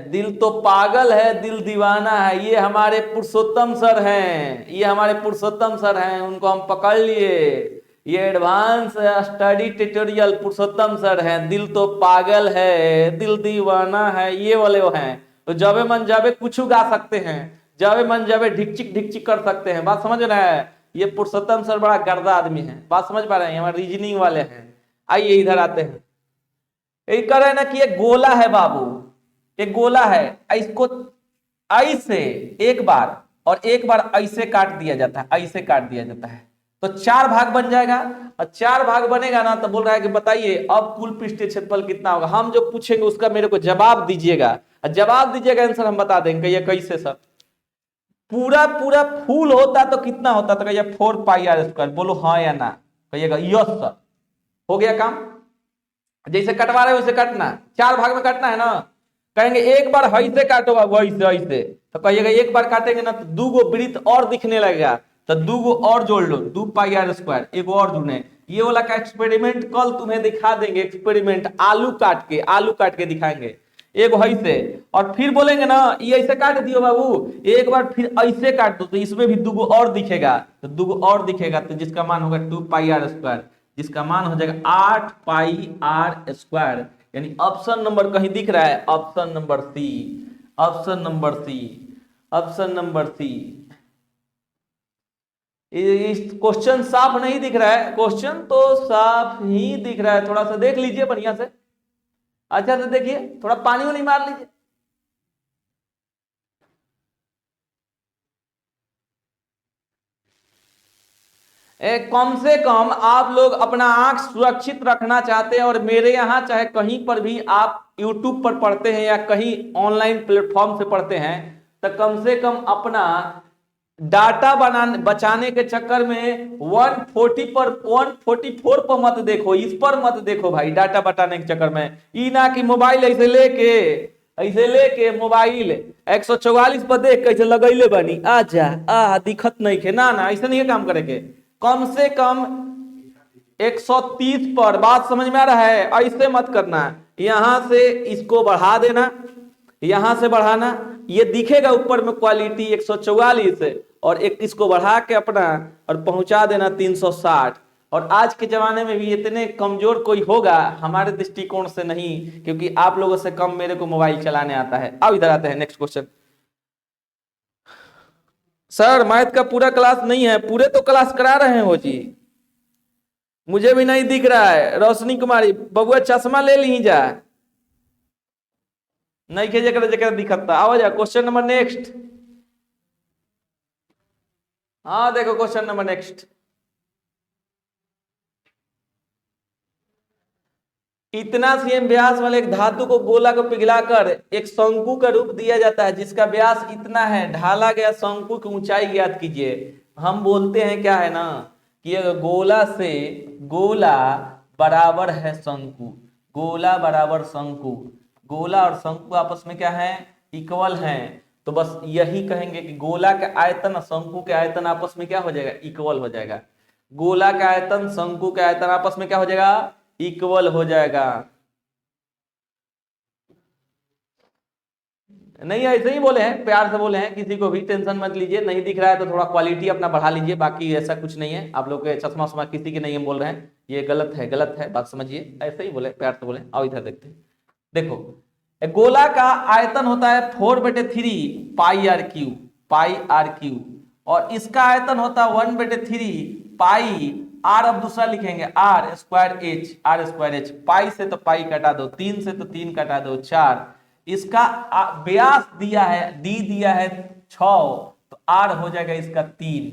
दिल तो पागल है, दिल दीवाना है, ये हमारे पुरुषोत्तम सर हैं, ये हमारे पुरुषोत्तम सर हैं, उनको हम पकड़ लिए, ये एडवांस स्टडी ट्यूटोरियल पुरुषोत्तम सर हैं। दिल तो पागल है, दिल दीवाना है, ये वाले वो हैं, तो जबे मन जावे कुछ गा सकते हैं, जबे मन जावे ढिकचिक ढिकचिक कर सकते हैं, बात समझ रहे हैं। ये पुरुषोत्तम सर बड़ा गर्दा आदमी है, बात समझ पा रहे हैं, हमारे रीजनिंग वाले हैं। आइए इधर आते हैं, ये कह रहे हैं ना कि ये गोला है बाबू, एक गोला है, इसको ऐसे एक बार और एक बार ऐसे काट दिया जाता है, ऐसे काट दिया जाता है, तो 4 भाग बन जाएगा, और 4 भाग बनेगा ना तो बोल रहा है कि बताइए अब कुल पृष्ठीय क्षेत्रफल कितना होगा। हम जो पूछेंगे उसका मेरे को जवाब दीजिएगा, जवाब दीजिएगा, आंसर हम बता देंगे। ये कैसे सर, पूरा पूरा फूल होता तो कितना होता, तो कहिए 4 पाई आर स्क्वायर, बोलो हाँ या ना, कहिएगा यस सर, हो गया काम। जैसे कटवा रहे वैसे काटना, 4 भाग में काटना है ना, कहेंगे एक बार ऐसे काटो ऐसे ऐसे, तो कहिएगा एक बार काटेंगे ना तो 2 गो वृत्त और दिखने लगेगा, तो 2 गो और जोड़ लो, 2 पाई आर स्क्वायर, एक और जुड़ने। ये वाला का एक्सपेरिमेंट कल तुम्हें दिखा देंगे, एक्सपेरिमेंट आलू काट के दिखाएंगे, एक ऐसे, और फिर बोलेंगे ना ये ऐसे काट दियो बाबू, एक बार फिर ऐसे काट दो, तो इसमें भी 2 गो और दिखेगा, तो 2 गो और दिखेगा, तो जिसका मान होगा 2 पाई आर स्क्वायर, जिसका मान हो जाएगा 8 पाई आर स्क्वायर। यानी ऑप्शन नंबर कहीं दिख रहा है, option number C, option number C, option number C. इस क्वेश्चन साफ नहीं दिख रहा है, क्वेश्चन तो साफ ही दिख रहा है, थोड़ा सा देख लीजिए बढ़िया से, अच्छा से देखिए, थोड़ा पानी वानी मार लीजिए। कम से कम आप लोग अपना आंख सुरक्षित रखना चाहते हैं, और मेरे यहाँ चाहे कहीं पर भी आप YouTube पर पढ़ते हैं या कहीं ऑनलाइन प्लेटफॉर्म से पढ़ते हैं, तो कम से कम अपना डाटा बचाने के चक्कर में 144 पर मत देखो, इस पर मत देखो भाई, डाटा बचाने के चक्कर में। ई ना कि मोबाइल ऐसे लेके मोबाइल 144 पर देख कैसे लगैले बनी, आजा दिखत नहीं के, ना ऐसे नहीं काम करे के, कम से कम 130 पर, बात समझ में आ रहा है, ऐसे मत करना, यहां से इसको बढ़ा देना, यहां से बढ़ाना, ये दिखेगा ऊपर में क्वालिटी 144 और 21 को बढ़ा के अपना और पहुंचा देना 360। और आज के जमाने में भी इतने कमजोर कोई होगा हमारे दृष्टिकोण से नहीं, क्योंकि आप लोगों से कम मेरे को मोबाइल चलाने आता है। अब इधर आते हैं नेक्स्ट क्वेश्चन। सर मैथ का पूरा क्लास नहीं है, पूरे तो क्लास करा रहे हैं हो जी, मुझे भी नहीं दिख रहा है। रोशनी कुमारी बबुआ चश्मा ले ली जाए, नहीं के जगह जगह दिखता। आओ जा क्वेश्चन नंबर नेक्स्ट। हाँ देखो क्वेश्चन नंबर नेक्स्ट। इतना सीएम व्यास वाले एक धातु को गोला को पिघलाकर एक शंकु का रूप दिया जाता है जिसका व्यास इतना है, ढाला गया शंकु की ऊंचाई ज्ञात कीजिए। हम बोलते हैं क्या है ना कि अगर गोला से गोला बराबर है शंकु, गोला बराबर शंकु, गोला और शंकु आपस में क्या है, इक्वल हैं, तो बस यही कहेंगे कि गोला का आयतन और शंकु के आयतन आपस में क्या हो जाएगा, इक्वल हो जाएगा। गोला का आयतन शंकु के आयतन आपस में क्या हो जाएगा, इक्वल हो जाएगा। नहीं ऐसे ही बोले हैं, प्यार से बोले हैं, किसी को भी टेंशन मत लीजिए। नहीं दिख रहा है तो थोड़ा क्वालिटी अपना बढ़ा लीजिए, बाकी ऐसा कुछ नहीं है। आप लोग के चश्मा उश्मा किसी के नहीं हम बोल रहे हैं, ये गलत है, गलत है, बात समझिए। ऐसे ही बोले, प्यार से बोले। आओ इधर देखते हैं। देखो गोला का आयतन होता है 4/3 pi R cube, pi R cube, और इसका आयतन होता है 1/3 पाई आर। अब दूसरा लिखेंगे R square H, R square H. Pi से तो पाई कटा दो, 3 से तो 3 कटा दो, 4। इसका व्यास दिया है, डी दिया है 6, तो आर हो जाएगा इसका 3।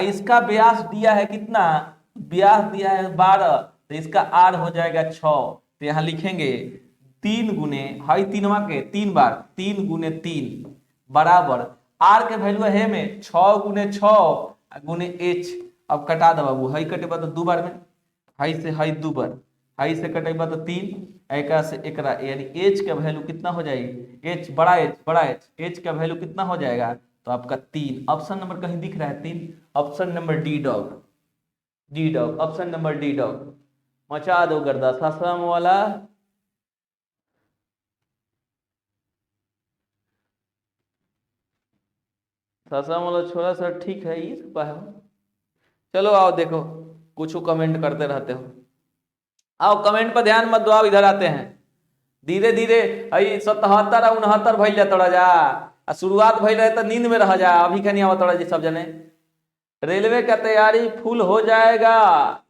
इसका व्यास दिया है कितना, व्यास दिया है 12, तो इसका आर हो जाएगा 6। तो यहां लिखेंगे 3 गुने हाई 3 के 3 बार, 3 गुने 3 बराबर आर के वैल्यू है में 6 गुने 6 गुने एच। अब कटा दो बाबू, हाई कटेबा तो 2 बार में, हाई से हाई 2 बार, हाई से कटेबा तो 3, एकरा से एकरा, यानी एच का वैल्यू कितना हो जाएगी, एच बड़ा एच, बड़ा एच, एच का वैल्यू कितना हो जाएगा, तो आपका 3। ऑप्शन नंबर कहीं दिख रहा है 3, option number D dog, D dog, option number D dog. मचा दो गर्दा सासाराम वाला। सासाराम वाला छोरा सर ठीक है, ये सब है। चलो आओ देखो, कुछ कमेंट करते रहते हो, आओ कमेंट पर ध्यान मत दो, आओ इधर आते हैं। धीरे धीरे 77 और 69 भइल जा तोड़ा जा, शुरुआत भइल रहे तो नींद में रह जा, अभी कहीं आवा तोड़ा जी सब जने। रेलवे का तैयारी फुल हो जाएगा,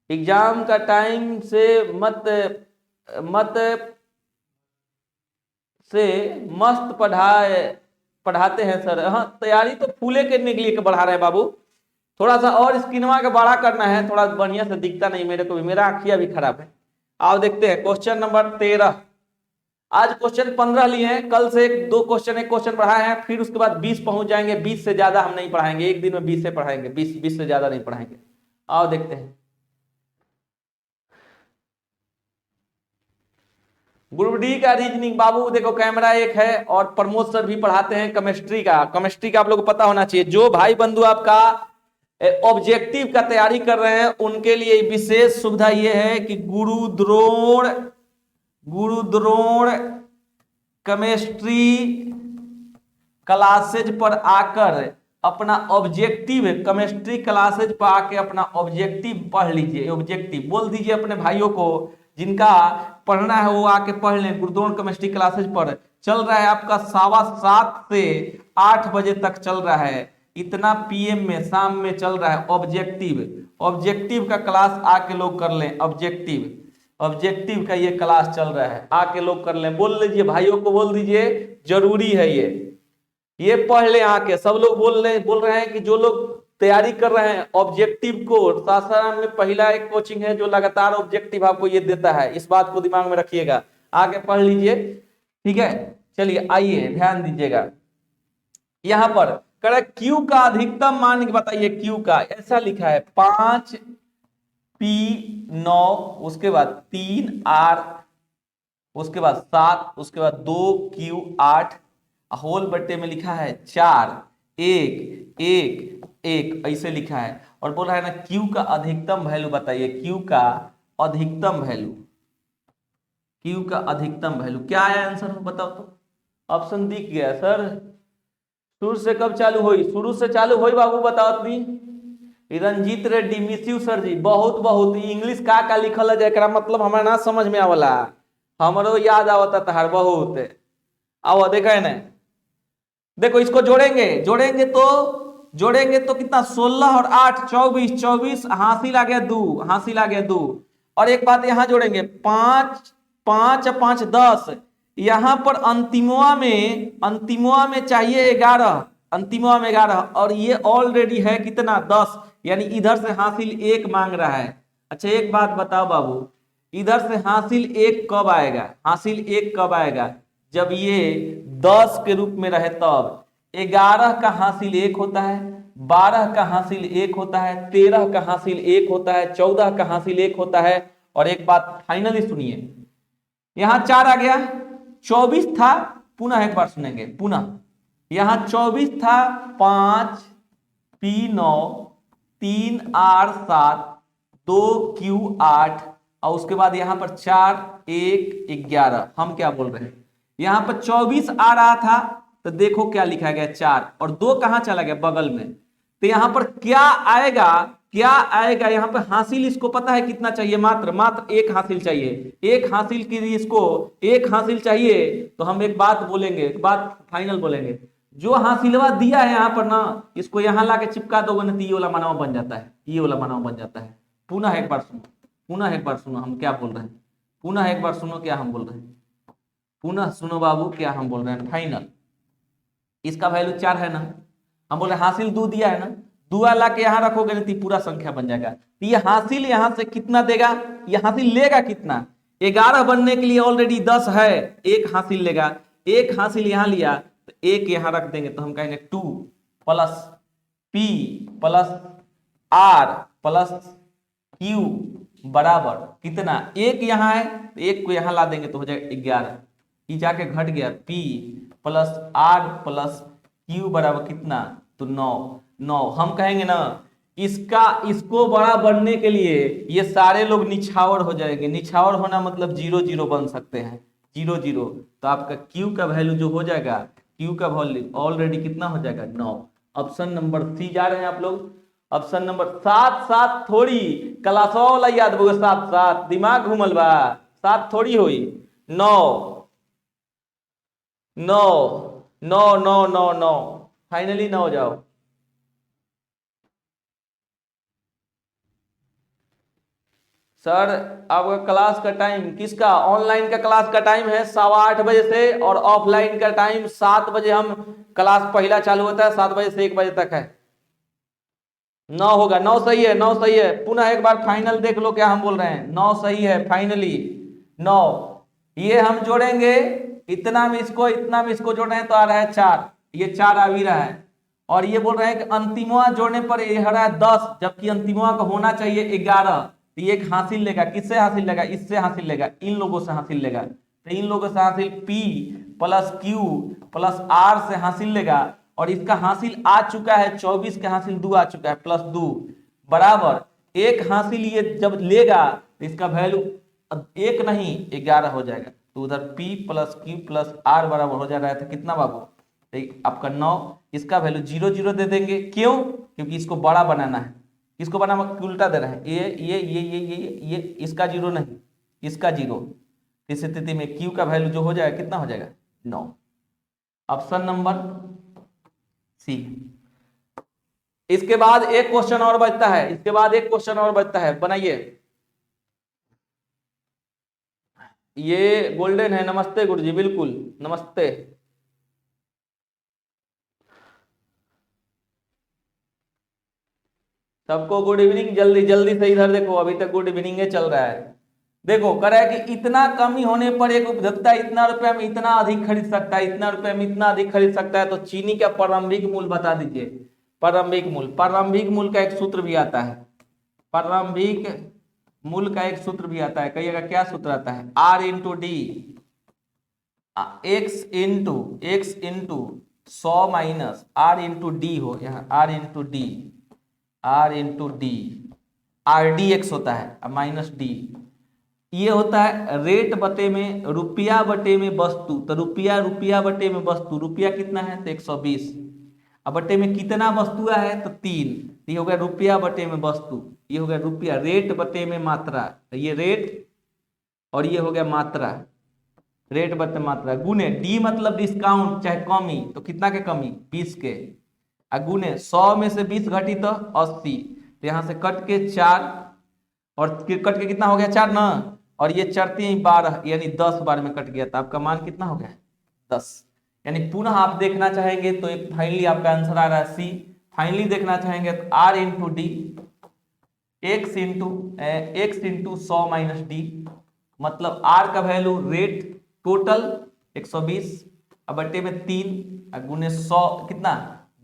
एग्जाम का टाइम से मत से मस्त पढ़ाते हैं सर। हाँ तैयारी तो फूले करने के लिए बढ़ा रहे हैं बाबू, थोड़ा सा और स्क्रीनवा का बड़ा करना है, थोड़ा बढ़िया से दिखता नहीं मेरे को भी, मेरा आँखिया भी खराब है। आओ देखते हैं क्वेश्चन नंबर 13। आज क्वेश्चन 15 लिए हैं, कल से एक क्वेश्चन पढ़ाए हैं, फिर उसके बाद 20 पहुंच जाएंगे। 20 से ज्यादा हम नहीं पढ़ाएंगे, एक दिन में 20 से पढ़ाएंगे, 20 से ज्यादा नहीं पढ़ाएंगे। आओ देखते हैं। ग्रुप डी का रीजनिंग बाबू देखो, कैमरा एक है और प्रमोद सर भी पढ़ाते हैं केमिस्ट्री का। केमिस्ट्री का आप लोग को पता होना चाहिए। जो भाई बंधु आपका ऑब्जेक्टिव का तैयारी कर रहे हैं उनके लिए विशेष सुविधा यह है कि गुरु द्रोण केमिस्ट्री क्लासेज पर आकर अपना ऑब्जेक्टिव, केमिस्ट्री क्लासेज पर आके अपना ऑब्जेक्टिव पढ़ लीजिए। ऑब्जेक्टिव बोल दीजिए अपने भाइयों को, जिनका पढ़ना है वो आके पढ़ लें। गुरुद्रोण केमिस्ट्री क्लासेज पर चल रहा है आपका 7:15 से 8 बजे तक चल रहा है, इतना पीएम में शाम में चल रहा है ऑब्जेक्टिव का क्लास आके लोग कर लें। ऑब्जेक्टिव का ये क्लास चल रहा है, आके लोग कर लें। बोल लीजिए भाइयों को, बोल दीजिए जरूरी है ये पढ़ लें आके। सब लोग बोल रहे हैं कि जो लोग तैयारी कर रहे हैं ऑब्जेक्टिव को, सासाराम में पहला एक कोचिंग है जो लगातार ऑब्जेक्टिव आपको ये देता है, इस बात को दिमाग में रखिएगा, आके पढ़ लीजिए, ठीक है। चलिए आइए ध्यान दीजिएगा, यहां पर करेक्ट क्यू का अधिकतम मान बताइए। क्यू का ऐसा लिखा है 5p9, उसके बाद 3r, उसके बाद 7, उसके बाद 2q8, होल बट्टे में लिखा है 4 1 1 1, ऐसे लिखा है। और बोल रहा है ना क्यू का अधिकतम वैल्यू बताइए। क्यू का अधिकतम वैल्यू, क्यू का अधिकतम वैल्यू क्या आया आंसर बताओ तो। ऑप्शन दिख गया सर। शुरू से कब चालू हुई? शुरू से चालू हुई बाबू बताओ ती Ranjit Reddy, miss you sir ji. बहुत बहुत इंग्लिश का लिखल है जरा मतलब हमारा ना समझ में आवला, हमरो याद आवता तहार बहुत। आओ देखा है ना, देखो इसको जोड़ेंगे तो कितना 16 और 8 24, 24 हासिल आ गया 2, हासिल आ गया 2। और एक बात यहां जोड़ेंगे 5 5 5 10, यहां पर अंतिमवा में चाहिए 11, अंतिमवा में 11 और ये ऑलरेडी है कितना 10, यानी इधर से हासिल 1 मांग रहा है। अच्छा एक बात बताओ बाबू, इधर से हासिल 1 कब आएगा? हासिल 1 कब आएगा? जब ये 10 के रूप में रहे तब। 11 का हासिल 1 होता है, 12 का हासिल 1 होता है, 13 का हासिल 1 होता है, 14 का हासिल 1 होता है। और एक बात फाइनली सुनिए, यहां 4 आ गया, 24 था, पुनः एक बार सुनेंगे पुनः। यहां 24 था, 5 P9 3 R7 2 Q8 और उसके बाद यहां पर 4 1 11। हम क्या बोल रहे हैं, यहां पर 24 आ रहा था तो देखो क्या लिखा गया 4 और 2 कहां चला गया बगल में। तो यहां पर क्या आएगा, क्या आएगा यहां पर हासिल इसको पता है कितना चाहिए? मात्र 1 हासिल चाहिए। 1 हासिल की इसको 1 हासिल चाहिए तो हम एक बात बोलेंगे, एक बात फाइनल बोलेंगे, जो हासिलवा दिया है यहां पर ना, इसको यहां लाके चिपका दोगे ना तो ये वाला मानव बन जाता है, ये वाला मानव बन जाता है। पुनः एक बार सुनो, पुनः एक बार सुनो हम क्या बोल रहे हैं, पुनः एक बार सुनो क्या हम बोल रहे हैं, पुनः सुनो बाबू क्या हम बोल रहे हैं। फाइनल इसका वैल्यू 4 है ना, हम बोले हासिल 2 दिया है ना, 2 ला के यहां रखोगे ना तो पूरा संख्या बन जाएगा। तो ये हासिल यहां से कितना देगा, ये हासिल लेगा कितना? 11 बनने के लिए ऑलरेडी 10 है, 1 हासिल लेगा। 1 हासिल यहां लिया तो 1 यहां रख देंगे तो हम कहेंगे 2 plus P plus R plus Q बराबर कितना? 1 यहां है तो 1 को यहां ला देंगे तो हो जाएगा 11, ये जाके घट गया P plus R plus Q बराबर कितना? तो 9। हम कहेंगे ना इसको बड़ा बनने के लिए ये सारे लोग निछावर हो जाएंगे। निछावर होना मतलब 0 0 बन सकते हैं, 0 0। तो आपका Q का वैल्यू जो हो जाएगा, Q का वैल्यू ऑलरेडी कितना हो जाएगा? 9। ऑप्शन नंबर सी जा रहे हैं आप लोग। ऑप्शन नंबर 7 7 थोड़ी क्लासवा वाला याद होगा, 7 7 दिमाग घूमल बा, 7 थोड़ी हुई, 9 9 9 9 9 9 फाइनली 9 जाओ। सर आपका क्लास का टाइम किसका? ऑनलाइन का क्लास का टाइम है 8:15 बजे से और ऑफलाइन का टाइम 7 बजे। हम क्लास पहला चालू होता है 7 बजे से 1 बजे तक है। 9 होगा, 9 सही है, 9 सही है। पुनः एक बार फाइनल देख लो क्या हम बोल रहे हैं, 9 सही है फाइनली 9। ये हम जोड़ेंगे इतना में इसको जोड़ रहे हैं तो आ रहा है 4, ये 4 आ भी रहा है। और ये बोल रहे हैं कि अंतिमवा जोड़ने पर ये आ रहा है 10, जबकि अंतिमवा को होना चाहिए 11। तो ये एक हासिल लेगा, किससे हासिल लेगा? इससे हासिल लेगा, इन लोगों से हासिल लेगा। तो इन लोगों से हासिल P plus Q plus R से हासिल लेगा और इसका हासिल आ चुका है 24 का हासिल 2 आ चुका है प्लस 2 बराबर 1 हासिल ये जब लेगा तो इसका वैल्यू 1 नहीं 11 हो जाएगा। तो उधर P plus Q plus R बराबर हो जा रहा है तो कितना बाबू? तो आपका 9, इसका वैल्यू 0 0 दे देंगे। क्यों? क्योंकि इसको बड़ा बनाना है। इसको बनाना उल्टा दे रहा है, ये इसका 0 नहीं, इसका 0। इस स्थिति में Q का वैल्यू जो हो जाएगा कितना हो जाएगा? 9। Option number C. इसके बाद एक क्वेश्चन और बचता है, इसके बाद एक क्वेश्चन और बचता है, बनाइए। ये गोल्डन है। नमस्ते गुरुजी, बिल्कुल नमस्ते। सबको गुड इवनिंग। जल्दी जल्दी से इधर देखो, अभी तक गुड इवनिंग चल रहा है। देखो कर है कि इतना कमी होने पर एक उपभोक्ता इतना रुपया में इतना अधिक खरीद सकता है, इतना रुपया में इतना अधिक खरीद सकता है। तो चीनी का प्रारंभिक मूल्य बता दीजिए। प्रारंभिक मूल्य का एक सूत्र भी आता है, प्रारंभिक मूल्य का एक सूत्र भी आता है। कहिएगा क्या सूत्र आता है? R into D, X into 100 minus R into D हो, यहाँ R इंटू डी, RDX होता है माइनस डी। ये होता है रेट बटे में रुपया बटे में वस्तु, तो रुपया रुपया बटे में वस्तु, रुपया कितना है तो 120, अब बटे में कितना वस्तु है तो 3, ये हो गया रुपया बटे में वस्तु, ये हो गया रुपया, रेट बटे में मात्रा, तो ये रेट और ये हो गया मात्रा, रेट बटे मात्रा, गुने डी मतलब डिस्काउंट चाहे कमी, तो कितना के कमी 20 के, गुने 100 में से 20 घटी तो 80, तो यहाँ से कट के 4 और कट के कितना हो गया 4 ना, और ये चढ़ती है 12 यानी 10 बार में कट गया, तो आपका मान कितना हो गया 10। यानी पुनः आप देखना चाहेंगे तो एक फाइनली आपका आंसर आ रहा है सी। फाइनली देखना चाहेंगे तो R into D, X into 100 minus D, मतलब आर का वैल्यू रेट टोटल 120 अब बट्टे में 3 गुने 100 कितना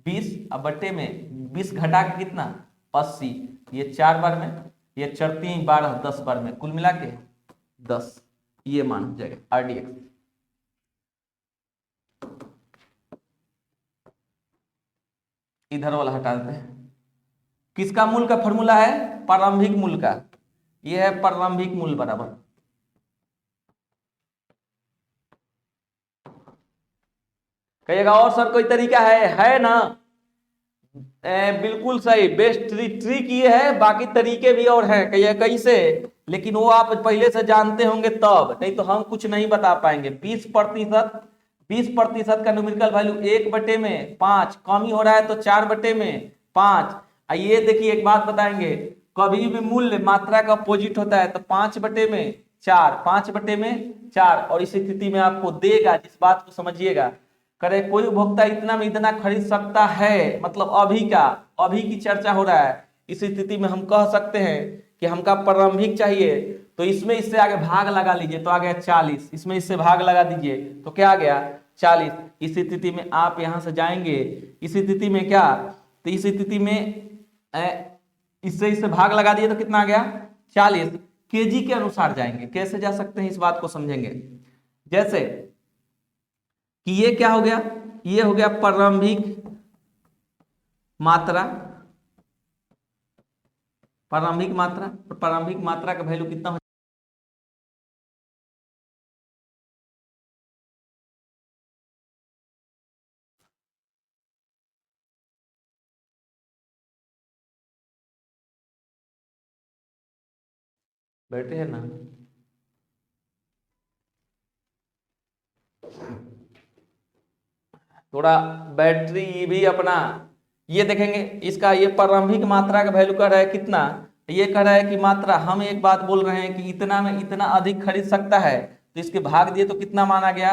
20 अब बट्टे में 20 घटा के कितना 80, ये 4 बार में, ये चढ़ती 12 10 बार में, कुल मिला के 10, ये मान हो जाएगा आरडीएक्स। इधर वाला हटा देते हैं। किसका मूल का फॉर्मूला है प्रारंभिक मूल का, ये है प्रारंभिक मूल बराबर, कहिएगा और सर कोई तरीका है ना, बिल्कुल सही, बेस्ट ट्रिक ये है, बाकी तरीके भी और हैं, कहिए कैसे, लेकिन वो आप पहले से जानते होंगे तब, नहीं तो हम कुछ नहीं बता पाएंगे। 20% का न्यूमेरिकल वैल्यू 1/5, कमी हो रहा है तो 4/5। ये देखिए एक बात बताएंगे, कभी भी मूल्य मात्रा का अपोजिट होता है तो 5/4, और इस स्थिति में आपको देगा, जिस बात को समझिएगा, करे कोई उपभोक्ता इतना में इतना खरीद सकता है, मतलब अभी की चर्चा हो रहा है, इस स्थिति में हम कह सकते हैं कि हमका प्रारंभिक चाहिए, तो इसमें इससे आगे भाग लगा लीजिए तो आ गया 40, इसमें इससे भाग लगा दीजिए तो क्या आ गया 40। इस स्थिति में आप यहां से जाएंगे, इस स्थिति में क्या, तो इस स्थिति में इससे इससे भाग लगा दिए तो कितना आ गया 40, केजी के अनुसार जाएंगे, कैसे जा सकते हैं इस बात को समझेंगे। जैसे कि ये क्या हो गया, ये हो गया प्रारंभिक मात्रा, प्रारंभिक मात्रा का वैल्यू कितना हो, बैठे हैं ना, थोड़ा बैटरी भी अपना ये देखेंगे, इसका ये प्रारंभिक मात्रा का वैल्यू कर रहा है कितना, ये कह रहा है कि मात्रा, हम एक बात बोल रहे हैं कि इतना में इतना अधिक खरीद सकता है, तो इसके भाग दिए तो कितना माना गया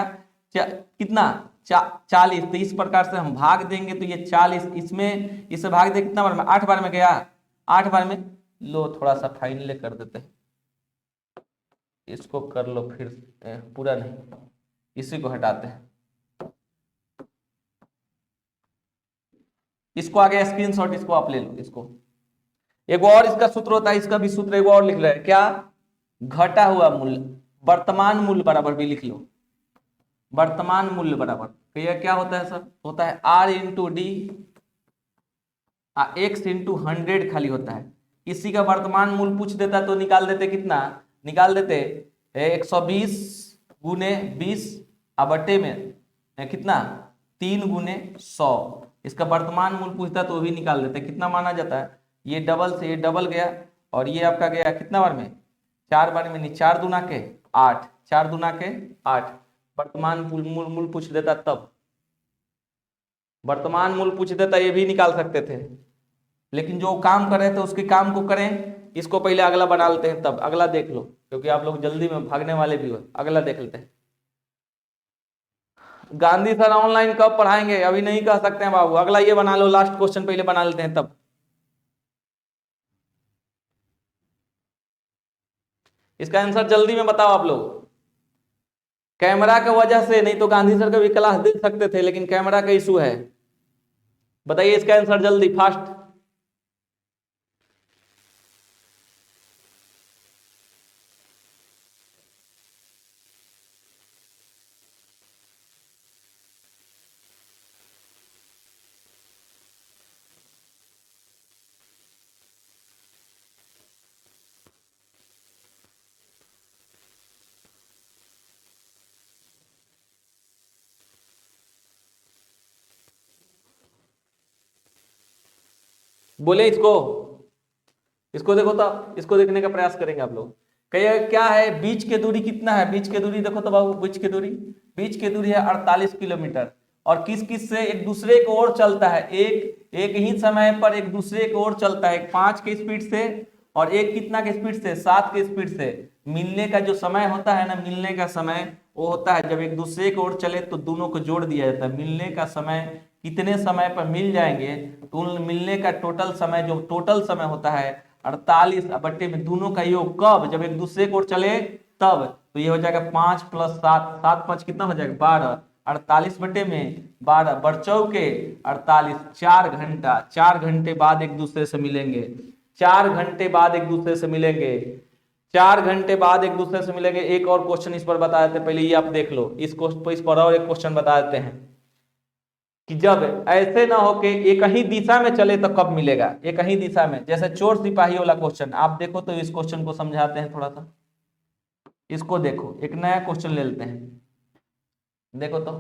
कितना 40, तो इस प्रकार से हम भाग देंगे तो ये 40, इसमें इससे भाग दे कितना बार में 8 बार में गया, 8 बार में, लो थोड़ा सा फाइनल कर देते हैं, इसको कर लो फिर, पूरा नहीं, इसी को हटाते हैं, इसको आगे स्क्रीनशॉट इसको आप ले लो, इसको एक और इसका सूत्र होता है, इसका भी सूत्र एक और लिख रहे हैं क्या, घटा हुआ मूल्य, वर्तमान मूल्य बराबर भी लिख लो, वर्तमान मूल्य बराबर, तो यह क्या होता है सर, होता है R into D X into 100 खाली होता है, इसी का वर्तमान मूल्य पूछ देता तो निकाल देते, कितना निकाल देते 120 गुने 20 बटे में कितना 3 गुने 100, इसका वर्तमान मूल्य पूछता तो भी निकाल देते, कितना माना जाता है, ये डबल से ये डबल गया और ये आपका गया कितना बार में 4 बार में, नहीं 4 दूना के 8, 4 दूना के 8, वर्तमान मूल्य पूछ देता, तब वर्तमान मूल्य पूछ देता ये भी निकाल सकते थे, लेकिन जो काम कर रहे थे उसके काम को करें, इसको पहले अगला बना लेते हैं, तब अगला देख लो, क्योंकि आप लोग जल्दी में भागने वाले भी हो, अगला देख लेते हैं। गांधी सर ऑनलाइन कब पढ़ाएंगे, अभी नहीं कह सकते हैं बाबू, अगला ये बना लो, लास्ट क्वेश्चन पहले बना लेते हैं तब, इसका आंसर जल्दी में बताओ आप लोग, कैमरा की वजह से, नहीं तो गांधी सर का भी क्लास दे सकते थे, लेकिन कैमरा का इशू है, बताइए इसका आंसर जल्दी फास्ट। बोले इसको देखो तो, इसको देखने का प्रयास करेंगे आप लोग। कहिए क्या है, बीच की दूरी कितना है, बीच की दूरी देखो तो बाबू, बीच की दूरी है 48 किलोमीटर। और किस किस से एक दूसरे की ओर चलता है, एक ही समय पर एक दूसरे की ओर चलता है, 5 के स्पीड से और एक कितना के स्पीड से, 7 के स्पीड से। मिलने का जो समय होता है ना, मिलने का समय वो होता है जब एक दूसरे की ओर चले तो दोनों को जोड़ दिया जाता है। मिलने का समय कितने समय पर मिल जाएंगे, तो उन मिलने का टोटल समय, जो टोटल समय होता है 48 बट्टे में दोनों का योग, कब, जब एक दूसरे की ओर चले तब। तो ये हो जाएगा 5 + 7, 7 5 कितना हो जाएगा 12, 48 बटे में 12, बरचौ के 48, 4 घंटा, 4 घंटे बाद एक दूसरे से मिलेंगे, 4 घंटे बाद एक दूसरे से मिलेंगे, 4 घंटे बाद एक दूसरे से मिलेंगे। एक और क्वेश्चन इस पर बता देते, पहले ये आप देख लो, इस पर और एक क्वेश्चन बता देते हैं कि जब ऐसे ना हो कि एक ही दिशा में चले तो कब मिलेगा, एक ही दिशा में, जैसे चोर सिपाही वाला क्वेश्चन आप देखो तो इस क्वेश्चन को समझाते हैं थोड़ा सा। इसको देखो, एक नया क्वेश्चन ले लेते हैं, देखो तो।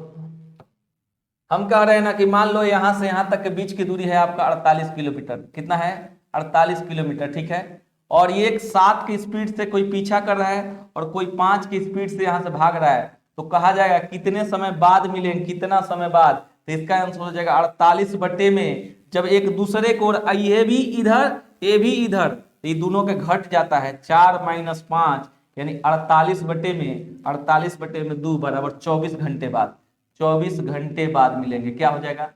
हम कह रहे हैं ना कि मान लो यहां से यहां तक के बीच की दूरी है आपका 48 किलोमीटर, कितना है 48 किलोमीटर, ठीक है। और ये एक 7 की स्पीड से कोई पीछा कर रहा है और कोई 5 की स्पीड से यहां से भाग रहा है, तो कहा जाएगा कितने समय बाद मिलेंगे, कितना समय बाद। तो इसका आंसर हो जाएगा 48 बटे में, जब एक दूसरे को, ये भी इधर ये भी इधर, तो ये दोनों के घट जाता है, 4 - 5 यानी 48 बटे में, 48 बटे में 2 बराबर 24 घंटे बाद, 24 घंटे बाद मिलेंगे। क्या हो जाएगा,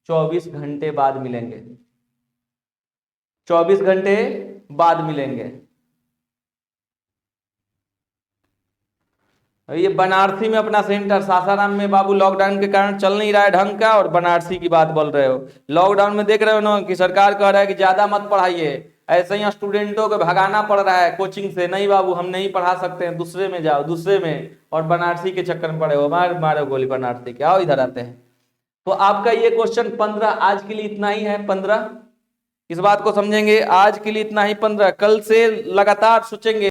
24 घंटे बाद मिलेंगे, 24 घंटे बाद मिलेंगे। ये बनारसी में अपना सेंटर, सासाराम में बाबू लॉकडाउन के कारण चल नहीं रहा है ढंग का, और बनारसी की बात बोल रहे हो। लॉकडाउन में देख रहे हो ना कि सरकार कह रहा है कि ज्यादा मत पढ़ाइए, ऐसे ही स्टूडेंटों को भगाना पड़ रहा है कोचिंग से, नहीं बाबू हम नहीं पढ़ा सकते हैं, दूसरे में जाओ, दूसरे में, और बनारसी के चक्कर में पड़े हो, मारो गोली बनारसी के, आओ इधर आते हैं। तो आपका ये क्वेश्चन 15 आज के लिए इतना ही है, 15 इस बात को समझेंगे, आज के लिए इतना ही 15, कल से लगातार सोचेंगे।